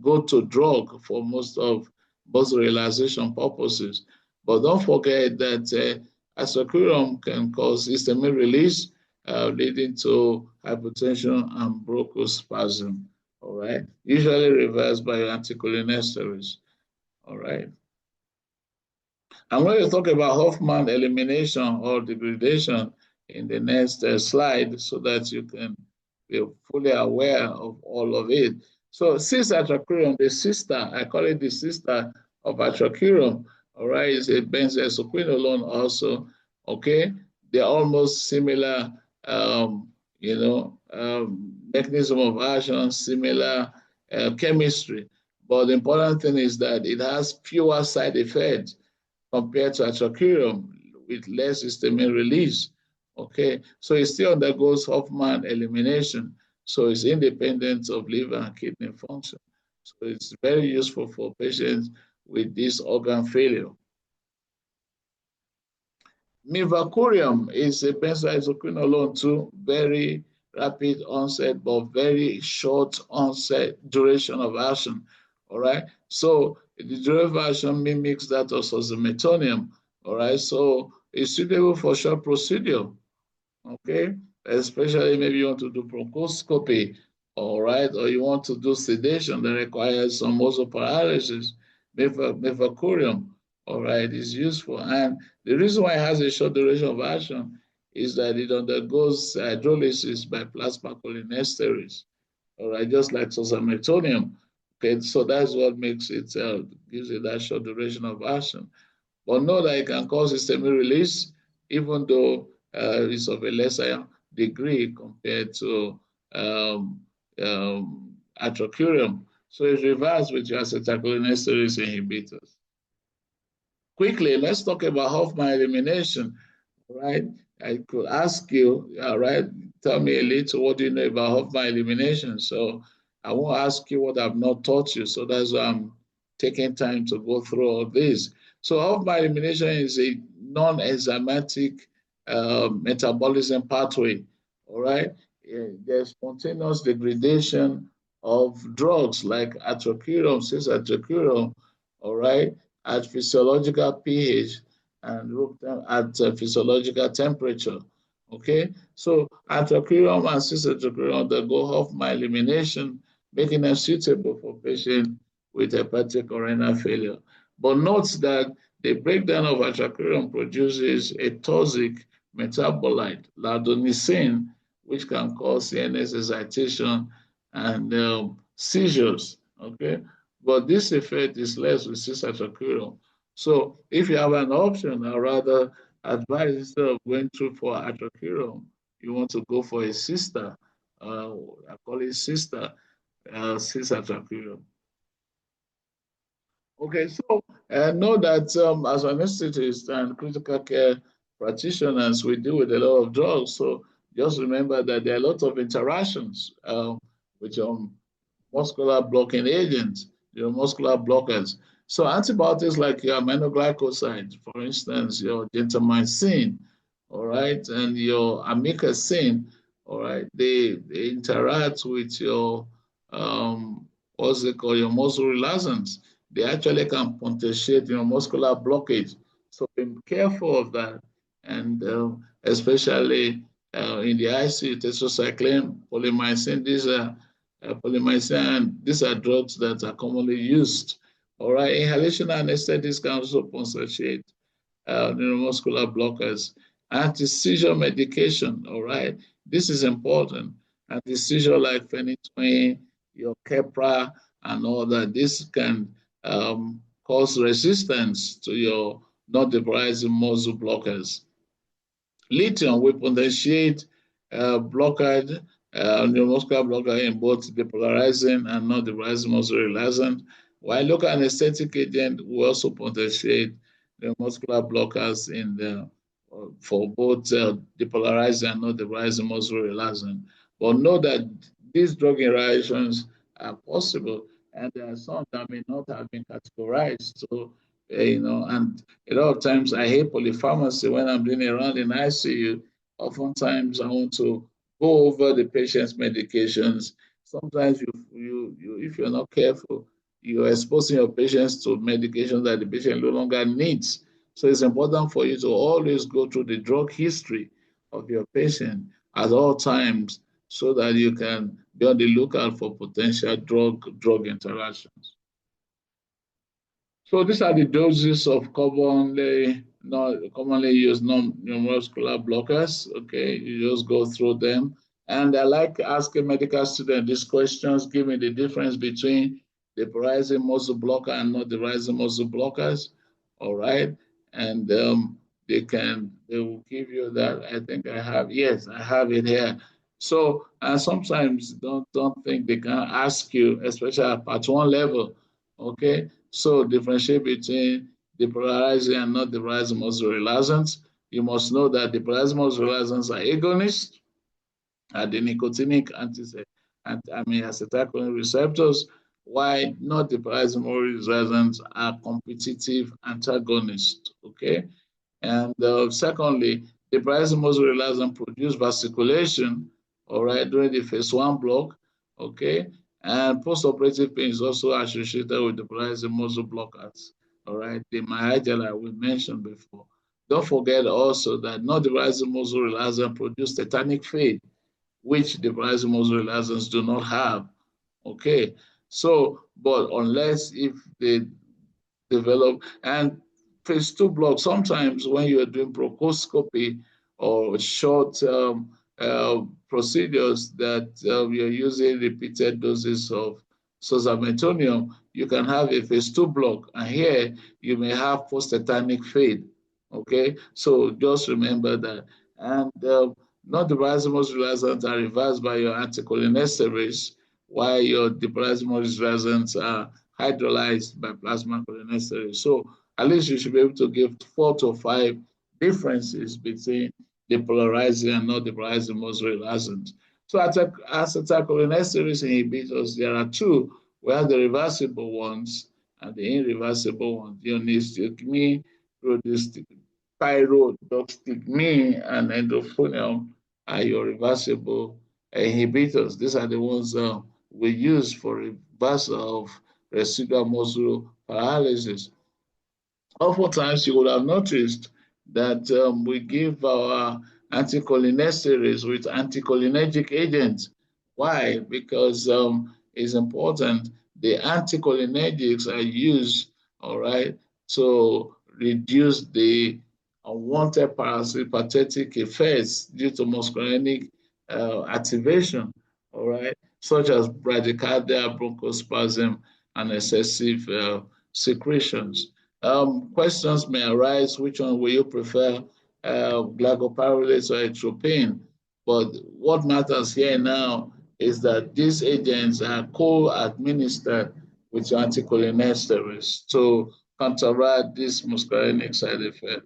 go-to drug for most of muscle relaxation purposes. But don't forget that hydrochlorium can cause histamine release, leading to hypertension and bronchospasm. All right, usually reversed by anticholinesterase. All right. And when you talk about Hoffman elimination or degradation in the next slide, so that you can be fully aware of all of it. So cis-hydrochlorium, the sister, I call it the sister of hydrochlorium, all right, is a benzoyl also, okay? They're almost similar, mechanism of action, similar chemistry. But the important thing is that it has fewer side effects compared to hydrochlorium with less histamine release. Okay, so it still undergoes Hoffman elimination, so it's independent of liver and kidney function. So it's very useful for patients with this organ failure. Mivacurium is a benzoisoquinolone too, very rapid onset, but very short onset duration of action. All right, so the duration of action mimics that of Suxamethonium. All right, so it's suitable for short procedure. Okay, especially maybe you want to do bronchoscopy, all right, or you want to do sedation that requires some muscle paralysis. Mivacurium, all right, is useful. And the reason why it has a short duration of action is that it undergoes hydrolysis by plasma cholinesterase, all right, just like suxamethonium. Okay, so that's what makes it, gives it that short duration of action. But know that it can cause histamine release, even though it's of a lesser degree compared to hydrochlorium. So it's reversed with your acetylcholinesterase inhibitors. Quickly, let's talk about Hoffman elimination, right? I could ask you, all right, tell me a little, what do you know about Hoffman elimination? So I won't ask you what I've not taught you. So that's why I'm taking time to go through all this. So Hoffman elimination is a non-enzymatic metabolism pathway, all right? There's spontaneous degradation of drugs like hydrochlorium, cis-hydrochlorium, all right, at physiological pH and at physiological temperature. Okay, so hydrochlorium and cis-hydrochlorium undergo Hoffman elimination, making them suitable for patients with hepatic or renal failure. But note that the breakdown of hydrochlorium produces a toxic metabolite, ladonicin, which can cause CNS excitation and seizures, okay? But this effect is less with cisatracuril. So if you have an option, I'd rather advise instead of going through for atracuril, you want to go for a sister, I call it sister, cisatracuril. Okay, so know that as anesthetists and critical care practitioners, we deal with a lot of drugs. So just remember that there are a lot of interactions with muscular blocking agents, muscular blockers. So antibiotics like your aminoglycoside, for instance, your gentamicin, all right, and your amikacin, all right, they interact with your what's it called, your muscle relaxants. They actually can potentiate muscular blockage. So be careful of that, and especially in the ICU, tetracycline, polymyxin. These are polymyxin. These are drugs that are commonly used. All right, inhalation anesthetics can also potentiate neuromuscular blockers. Anti-seizure medication, all right? This is important. Anti-seizure like phenytoin, your Keppra, and all that. This can cause resistance to your non-depolarizing muscle blockers. Lithium will potentiate blockade, neuromuscular blockade in both depolarizing and non-depolarizing muscle relaxant. While local anesthetic agent will also potentiate neuromuscular blockers in the for both depolarizing and non-depolarizing muscle relaxant. But know that these drug interactions are possible, and there are some that may not have been categorized. So, and a lot of times I hate polypharmacy when I'm doing around in ICU. Oftentimes I want to go over the patient's medications. Sometimes if you're not careful, you're exposing your patients to medications that the patient no longer needs. So it's important for you to always go through the drug history of your patient at all times so that you can be on the lookout for potential drug interactions. So these are the doses of commonly used non-neuromuscular blockers. Okay, you just go through them. And I like asking medical students these questions, give me the difference between the depolarizing muscle blocker and not depolarizing muscle blockers. All right. And they will give you that. I think I have, yes, I have it here. So, and sometimes don't think they can ask you, especially at part one level. Okay. So differentiate between depolarizing and not depolarizing muscle relaxants. You must know that depolarizing muscle relaxants are agonists at the nicotinic acetylcholine receptors, while not depolarizing muscle relaxants are competitive antagonists. Okay, and secondly, depolarizing muscle relaxant produce vasculation, all right, during the phase one block. Okay, and postoperative pain is also associated with depolarizing muscle blockers. All right, the myalgia that we mentioned before. Don't forget also that not depolarizing muscle relaxant produce tetanic fade, which depolarizing muscle relaxants do not have. Okay, so but unless if they develop and phase two block, sometimes when you're doing bronchoscopy or short procedures that you're using repeated doses of Suxamethonium, you can have a phase two block. And here you may have post-tetanic fade. Okay, so just remember that. And non-depolarizing muscle relaxants are reversed by your anticholinesterase, while your depolarizing muscle relaxants are hydrolyzed by plasma cholinesterase. So at least you should be able to give 4 to 5 differences between depolarizing and not depolarizing muscle relaxants. So acetylcholinesterase inhibitors, there are two. We have the reversible ones and the irreversible ones. Ionistigmine, pyridoxtigmine, and endorphinium are your reversible inhibitors. These are the ones we use for reversal of residual muscle paralysis. Oftentimes, you would have noticed that we give our anticholinesterase with anticholinergic agents. Why? Because it's important. The anticholinergics are used, all right, to reduce the unwanted parasympathetic effects due to muscarinic activation, all right, such as bradycardia, bronchospasm, and excessive secretions. Questions may arise, which one will you prefer, glycopyrrolate or atropine? But what matters here now is that these agents are co-administered with anticholinesterase to counteract this muscarinic side effect.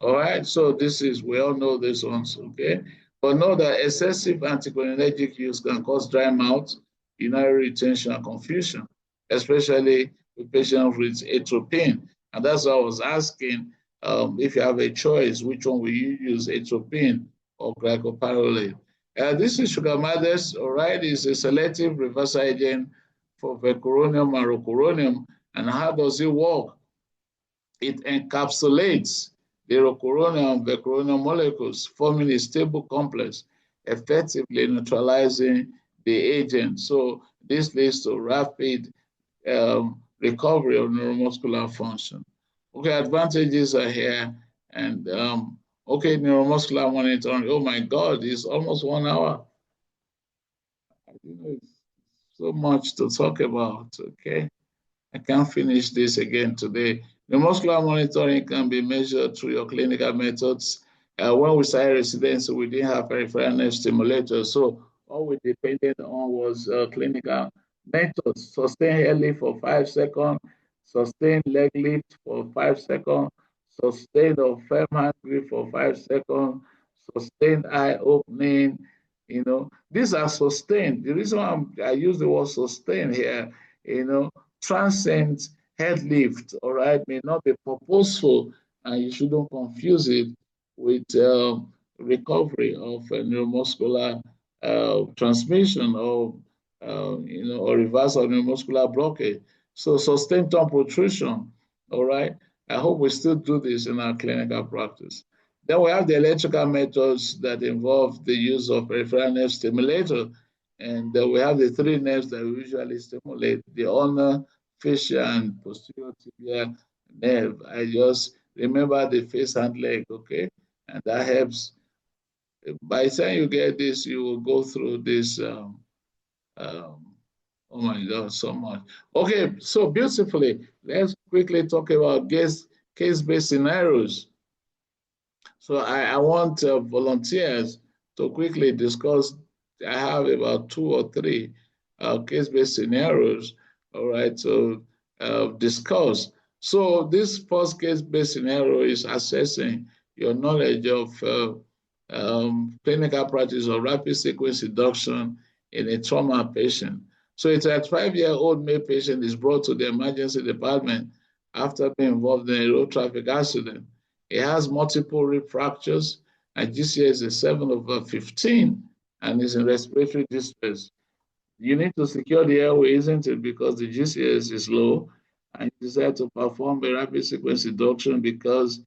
All right, so we all know this ones, okay? But know that excessive anticholinergic use can cause dry mouth, urinary retention, and confusion, especially with patients with atropine. And that's why I was asking, if you have a choice, which one will you use, atropine or glycopyrrolate? This is sugammadex, all right? It's a selective reversal agent for vecuronium and rocuronium. And how does it work? It encapsulates the rocuronium and vecuronium molecules, forming a stable complex, effectively neutralizing the agent. So this leads to rapid recovery of neuromuscular function. Okay, advantages are here. And okay, neuromuscular monitoring. Oh my God, it's almost 1 hour. It's so much to talk about, okay? I can't finish this again today. The muscular monitoring can be measured through your clinical methods. When we started residency, we didn't have peripheral nerve stimulators. So all we depended on was clinical methods. Sustained head lift for 5 seconds, sustained leg lift for 5 seconds, sustained or firm hand grip for 5 seconds, sustained eye opening. These are sustained. The reason I use the word sustained here, transient head lift, all right, may not be purposeful, and you shouldn't confuse it with recovery of neuromuscular transmission or reversal of neuromuscular blockade. So sustained tongue protrusion, all right. I hope we still do this in our clinical practice. Then we have the electrical methods that involve the use of peripheral nerve stimulator. And we have the 3 nerves that we usually stimulate, the ulnar, facial, and posterior tibial nerve. I just remember the face and leg, okay? And that helps. By the time you get this, you will go through this. Oh my God, so much. Okay, so beautifully, let's quickly talk about case-based scenarios. So I want volunteers to quickly discuss. I have about 2 or 3 case-based scenarios, all right, to discuss. So this first case-based scenario is assessing your knowledge of clinical practice of rapid sequence induction in a trauma patient. So it's a 5-year-old male patient is brought to the emergency department after being involved in a road traffic accident. It has multiple rib fractures, and GCS is a 7/15 and is in respiratory distress. You need to secure the airway, isn't it? Because the GCS is low, and you decide to perform a rapid sequence induction because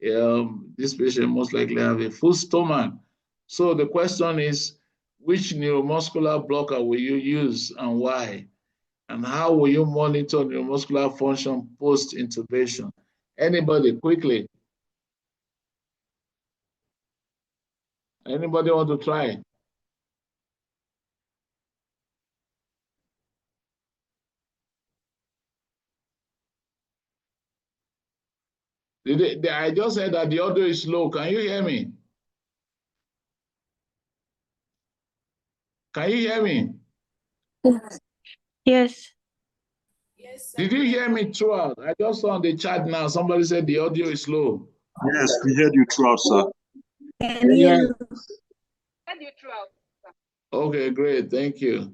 this patient most likely have a full stomach. So the question is, which neuromuscular blocker will you use and why? And how will you monitor neuromuscular function post-intubation? Anybody, quickly. Anybody want to try? I just said that the audio is low. Can you hear me? Can you hear me? Yes. Did you hear me throughout? I just saw on the chat now, somebody said the audio is low. Yes, we heard you throughout, sir. Yes. Okay, great. Thank you.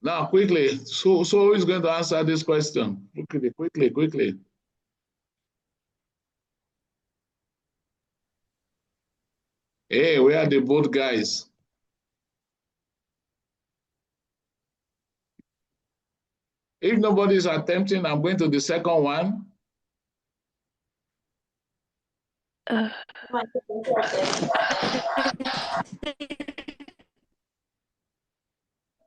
Now, quickly, so who is going to answer this question? Quickly. Hey, where are the both guys? If nobody is attempting, I'm going to the second one.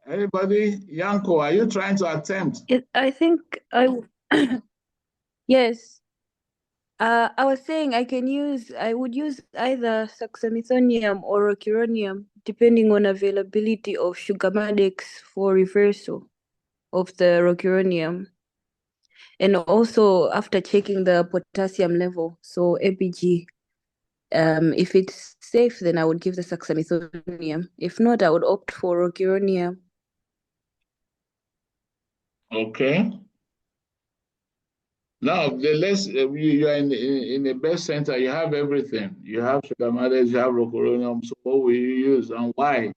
Anybody? Yanko, are you trying to attempt? I think I. Yes. I was saying I would use either Suxamethonium or Rocuronium, depending on availability of Sugammadex for reversal of the Rocuronium. And also after checking the potassium level, so APG. If it's safe, then I would give the Suxamethonium. If not, I would opt for Rocuronium. Okay. Now, you are in the best center. You have everything. You have Sugammadex, you have Rocuronium. So what will you use and why?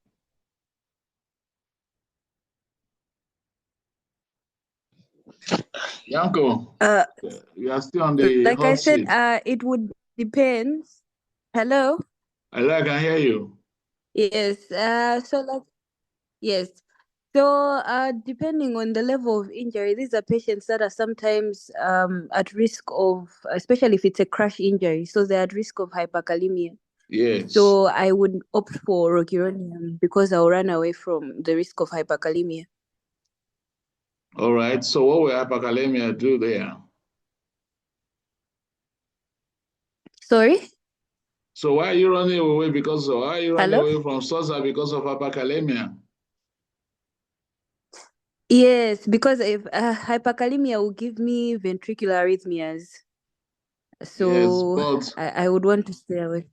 Yanko, you are still on the Like I hot said, seat. it would depend. Hello? I can hear you. Yes. Yes. So, depending on the level of injury, these are patients that are sometimes at risk of, especially if it's a crash injury, so they're at risk of hyperkalemia. Yes. So I would opt for Rocuronium because I'll run away from the risk of hyperkalemia. All right. So what will hyperkalemia do there? Sorry? So why are you running away why are you running Hello? away from SOSA because of hyperkalemia? Yes, because if hyperkalemia will give me ventricular arrhythmias. Yes, So but I would want to stay away.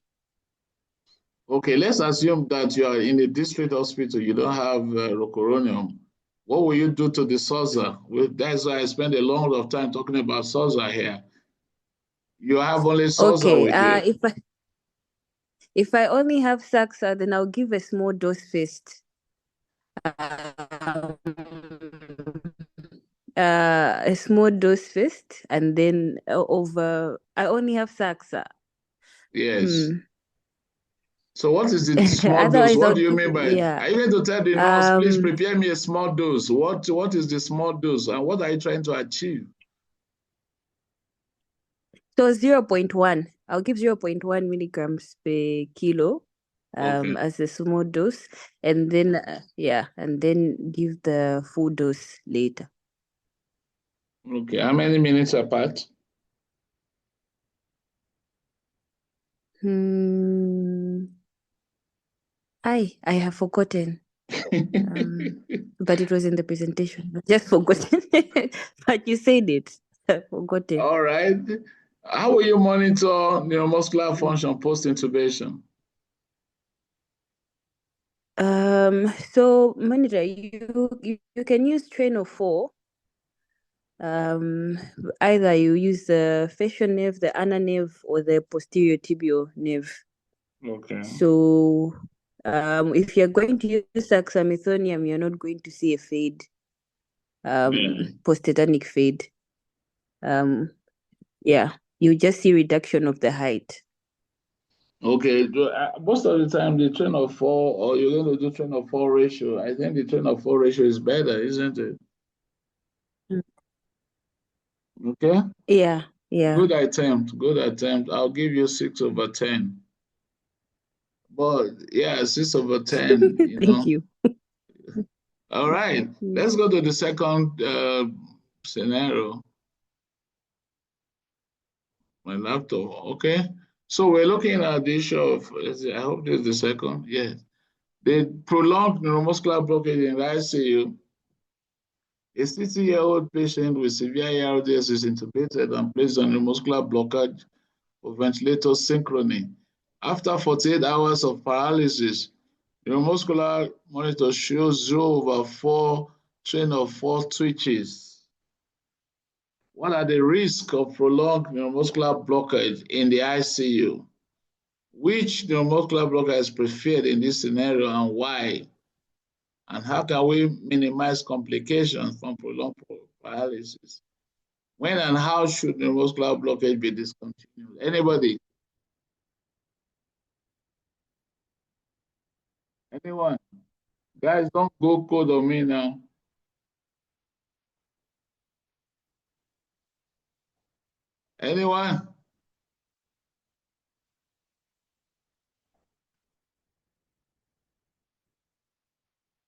okay, let's assume that you are in a district hospital, you don't have Rocuronium. What will you do to the SOSA? That's why I spend a lot of time talking about SOSA here. You have only SOSA Okay, with you. if I only have Saxa, then I'll give a small dose first. A small dose first, and then I only have Saxa. Yes. So what is the small dose? Otherwise, What I'll do you give mean by it? yeah. Are you going to tell the nurse, please prepare me a small dose? What is the small dose and what are you trying to achieve? So 0.1. I'll give 0.1 milligrams per kilo as a small dose, and then and then give the full dose later. Okay, how many minutes apart? I have forgotten. But it was in the presentation. I just forgotten. But you said it. I've forgotten. All right. How will you monitor neuromuscular function post-intubation? So monitor, you can use train of 4. Either you use the facial nerve, the ulnar nerve, or the posterior tibial nerve. Okay. So if you're going to use Suxamethonium, you're not going to see a fade, post-tetanic fade. You just see reduction of the height. Okay, most of the time the train of 4, or you're going to do train of 4 ratio. I think the train of 4 ratio is better, isn't it? Okay. Yeah. Good attempt. I'll give you 6/10. But yeah, 6/10. Thank you. All right. Let's go to the second scenario. My laptop. Okay. So we're looking at the issue of, I hope this is the second. Yes. The prolonged neuromuscular blockade in the ICU. A 60-year-old patient with severe ARDS is intubated and placed on neuromuscular blockade for ventilator synchrony. After 48 hours of paralysis, neuromuscular monitor shows 0/4 train of 4 twitches. What are the risks of prolonged neuromuscular blockade in the ICU? Which neuromuscular blockade is preferred in this scenario and why? And how can we minimize complications from prolonged paralysis? When and how should neuromuscular blockade be discontinued? Anybody? Anyone? Guys, don't go cold on me now. Anyone?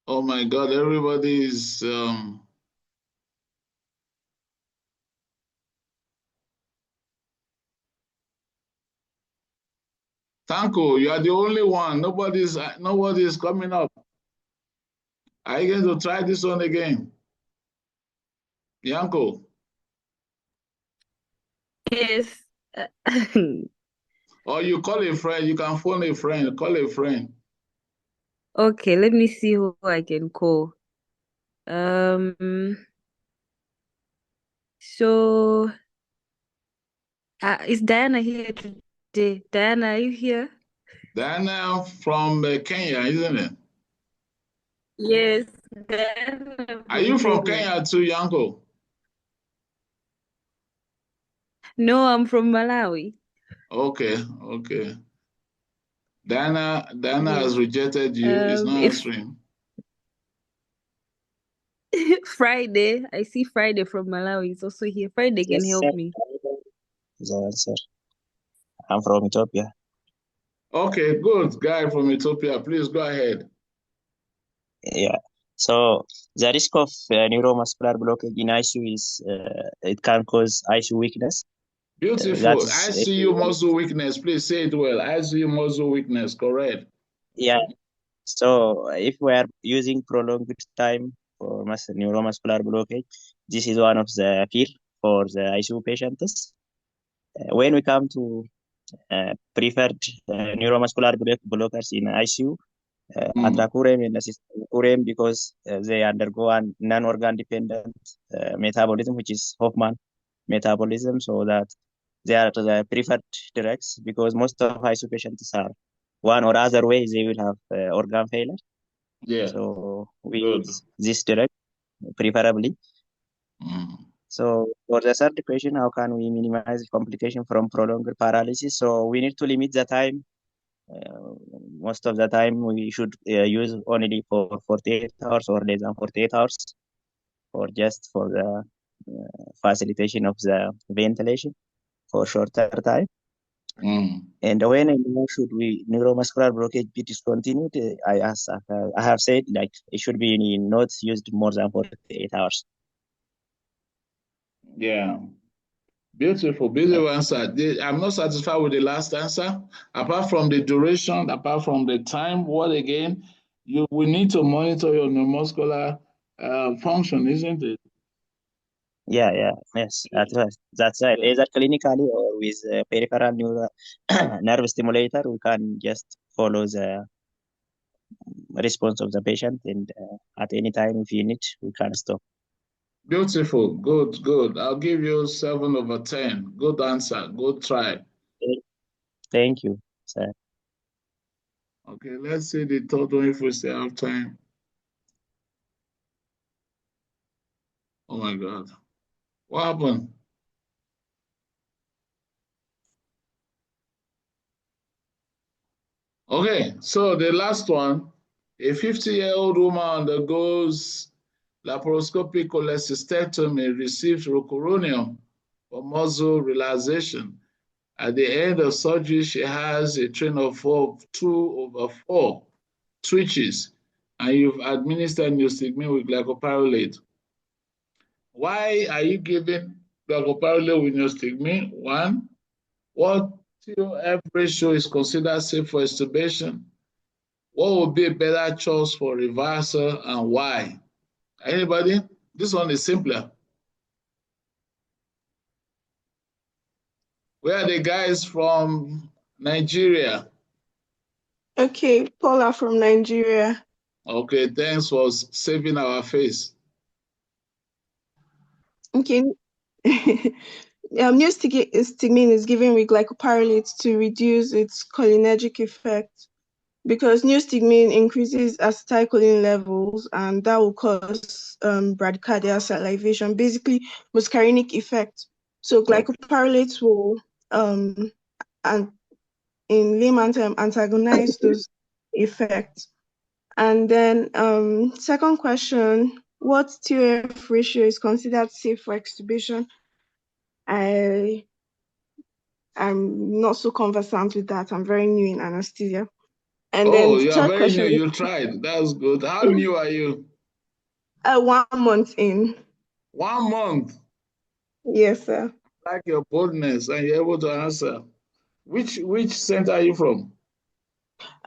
Oh my God, everybody is Tanko, you are the only one. Nobody's coming up. Are you going to try this one again? Yanko? Yes. Or you call a friend. You can phone a friend. Call a friend. Okay, let me see who I can call. So is Diana here today? Diana, are you here? Diana from Kenya, isn't it? Yes, Diana Are you from Kenya. Kenya too, Yanko? No, I'm from Malawi. Okay. Diana Yes. has rejected you. It's not If answering. Friday, I see Friday from Malawi is also here. Friday can Yes, help sir. me. Sir. I'm from Ethiopia. Okay, good. Guy from Ethiopia, please go ahead. Yeah. So the risk of neuromuscular blockage in ICU is it can cause ICU weakness. Beautiful. ICU muscle weakness. Please say it well. ICU muscle weakness. Correct. Yeah. So if we are using prolonged time for neuromuscular blockage, this is one of the fear for the ICU patients. When we come to preferred neuromuscular blockers in ICU, atrakurem and acetylkurem, because they undergo an non-organ dependent metabolism, which is Hoffman metabolism, so that they are the preferred drugs, because most of ICU patients are one or other way they will have organ failure. Yeah. So we use this drug preferably. So for the third question, how can we minimize complication from prolonged paralysis? So we need to limit the time. Most of the time we should use only for 48 hours or less than 48 hours for the facilitation of the ventilation for shorter time. And when should neuromuscular blockage be discontinued? I have said, like, it should be not used more than 48 hours. Yeah. Beautiful answer. I'm not satisfied with the last answer. Apart from the duration, apart from the time, what again? We need to monitor your neuromuscular function, isn't it? Yes, that's right. Either clinically or with peripheral nerve stimulator, we can just follow the response of the patient, and at any time if you need, we can stop. Beautiful. Good. I'll give you 7/10. Good answer. Good try. Thank you, sir. Okay, let's see the third one if we still have time. Oh my God. What happened? Okay, so the last one, a 50-year-old woman undergoes laparoscopic cholecystectomy, receives rocuronium for muscle relaxation. At the end of surgery, she has a train of 2/4 twitches, and you've administered neostigmine with glycopyrrolate. Why are you giving glycopyrrolate with neostigmine? One, what TOF ratio is considered safe for extubation? What would be a better choice for reversal and why? Anybody? This one is simpler. Where are the guys from Nigeria? Okay, Paula from Nigeria. Okay, thanks for saving our face. Okay. Neostigmine is given with glycopyrrolate to reduce its cholinergic effect, because neostigmine increases acetylcholine levels, and that will cause bradycardia, salivation, basically muscarinic effect. So glycopyrrolate will, and in layman term, antagonize those effects. And then second question, what TOF ratio is considered safe for extubation? I'm not so conversant with that. I'm very new in anesthesia. And then you are third very question, new. You tried. That's good. How new are you? 1 month in. 1 month. Yes, sir. I like your boldness, and you're able to answer. Which center are you from?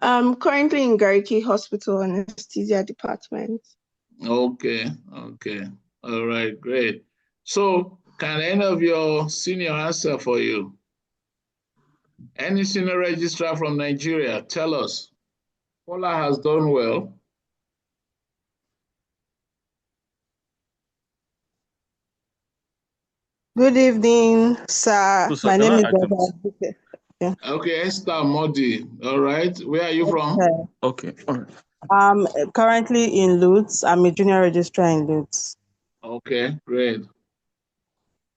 I'm currently in Gariki Hospital Anesthesia Department. Okay, okay. All right, great. So can any of your senior answer for you? Any senior registrar from Nigeria, tell us. Paula has done well. Good evening, sir. So, sir, My can name I is attempt? Okay, Esther Modi. All right. Where are you from? Okay, all right. I'm currently in Lutz. I'm a junior registrar in Lutz. Okay, great.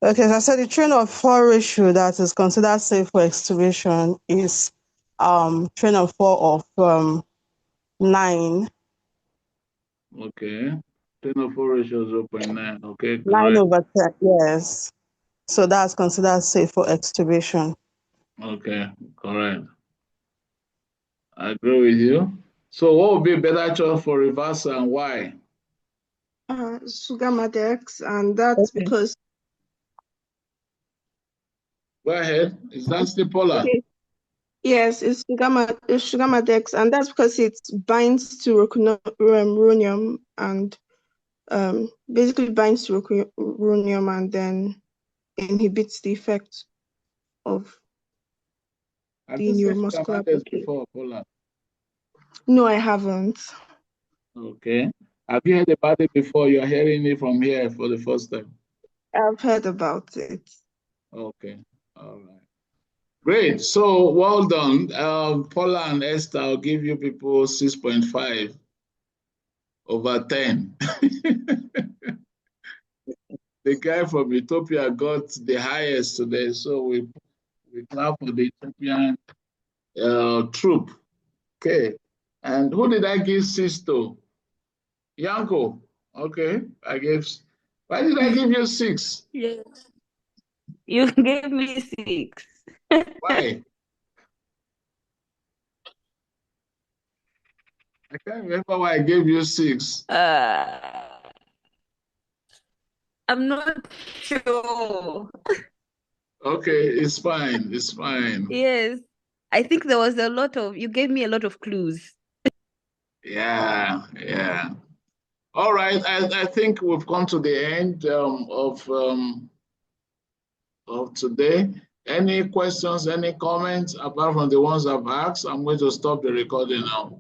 Okay, so I said the train of 4 ratio that is considered safe for extubation is train of 4 of 9. Okay. 10/4 ratio 0.9. Okay, 9 correct. over 10, yes. So that's considered safe for extubation. Okay, correct. I agree with you. So what would be a better choice for reversal and why? Suxamethonium, and that's Okay. because Go ahead. Is that still Paula? okay, yes, it's Suxamethonium, and that's because it binds to rhonium and basically binds to rhonium and then inhibits the effect of Have the you seen neuromuscular Suxamethonium blockade. before, Paula? No, I haven't. Okay. Have you heard about it before? You're hearing it from here for the first time. I've heard about it. Okay. All right. Great. So well done. Paula and Esther, I'll give you people 6.5 over 10. The guy from Ethiopia got the highest today, so we clap for the Ethiopian troop. Okay. And who did I give 6 to? Yanko. Okay. Why did I give you 6? Yes. You gave me 6. Why? I can't remember why I gave you 6. I'm not sure. Okay, it's fine. It's fine. Yes. I think there was you gave me a lot of clues. Yeah, yeah. All right. I think we've come to the end of today. Any questions, any comments apart from the ones I've asked? I'm going to stop the recording now.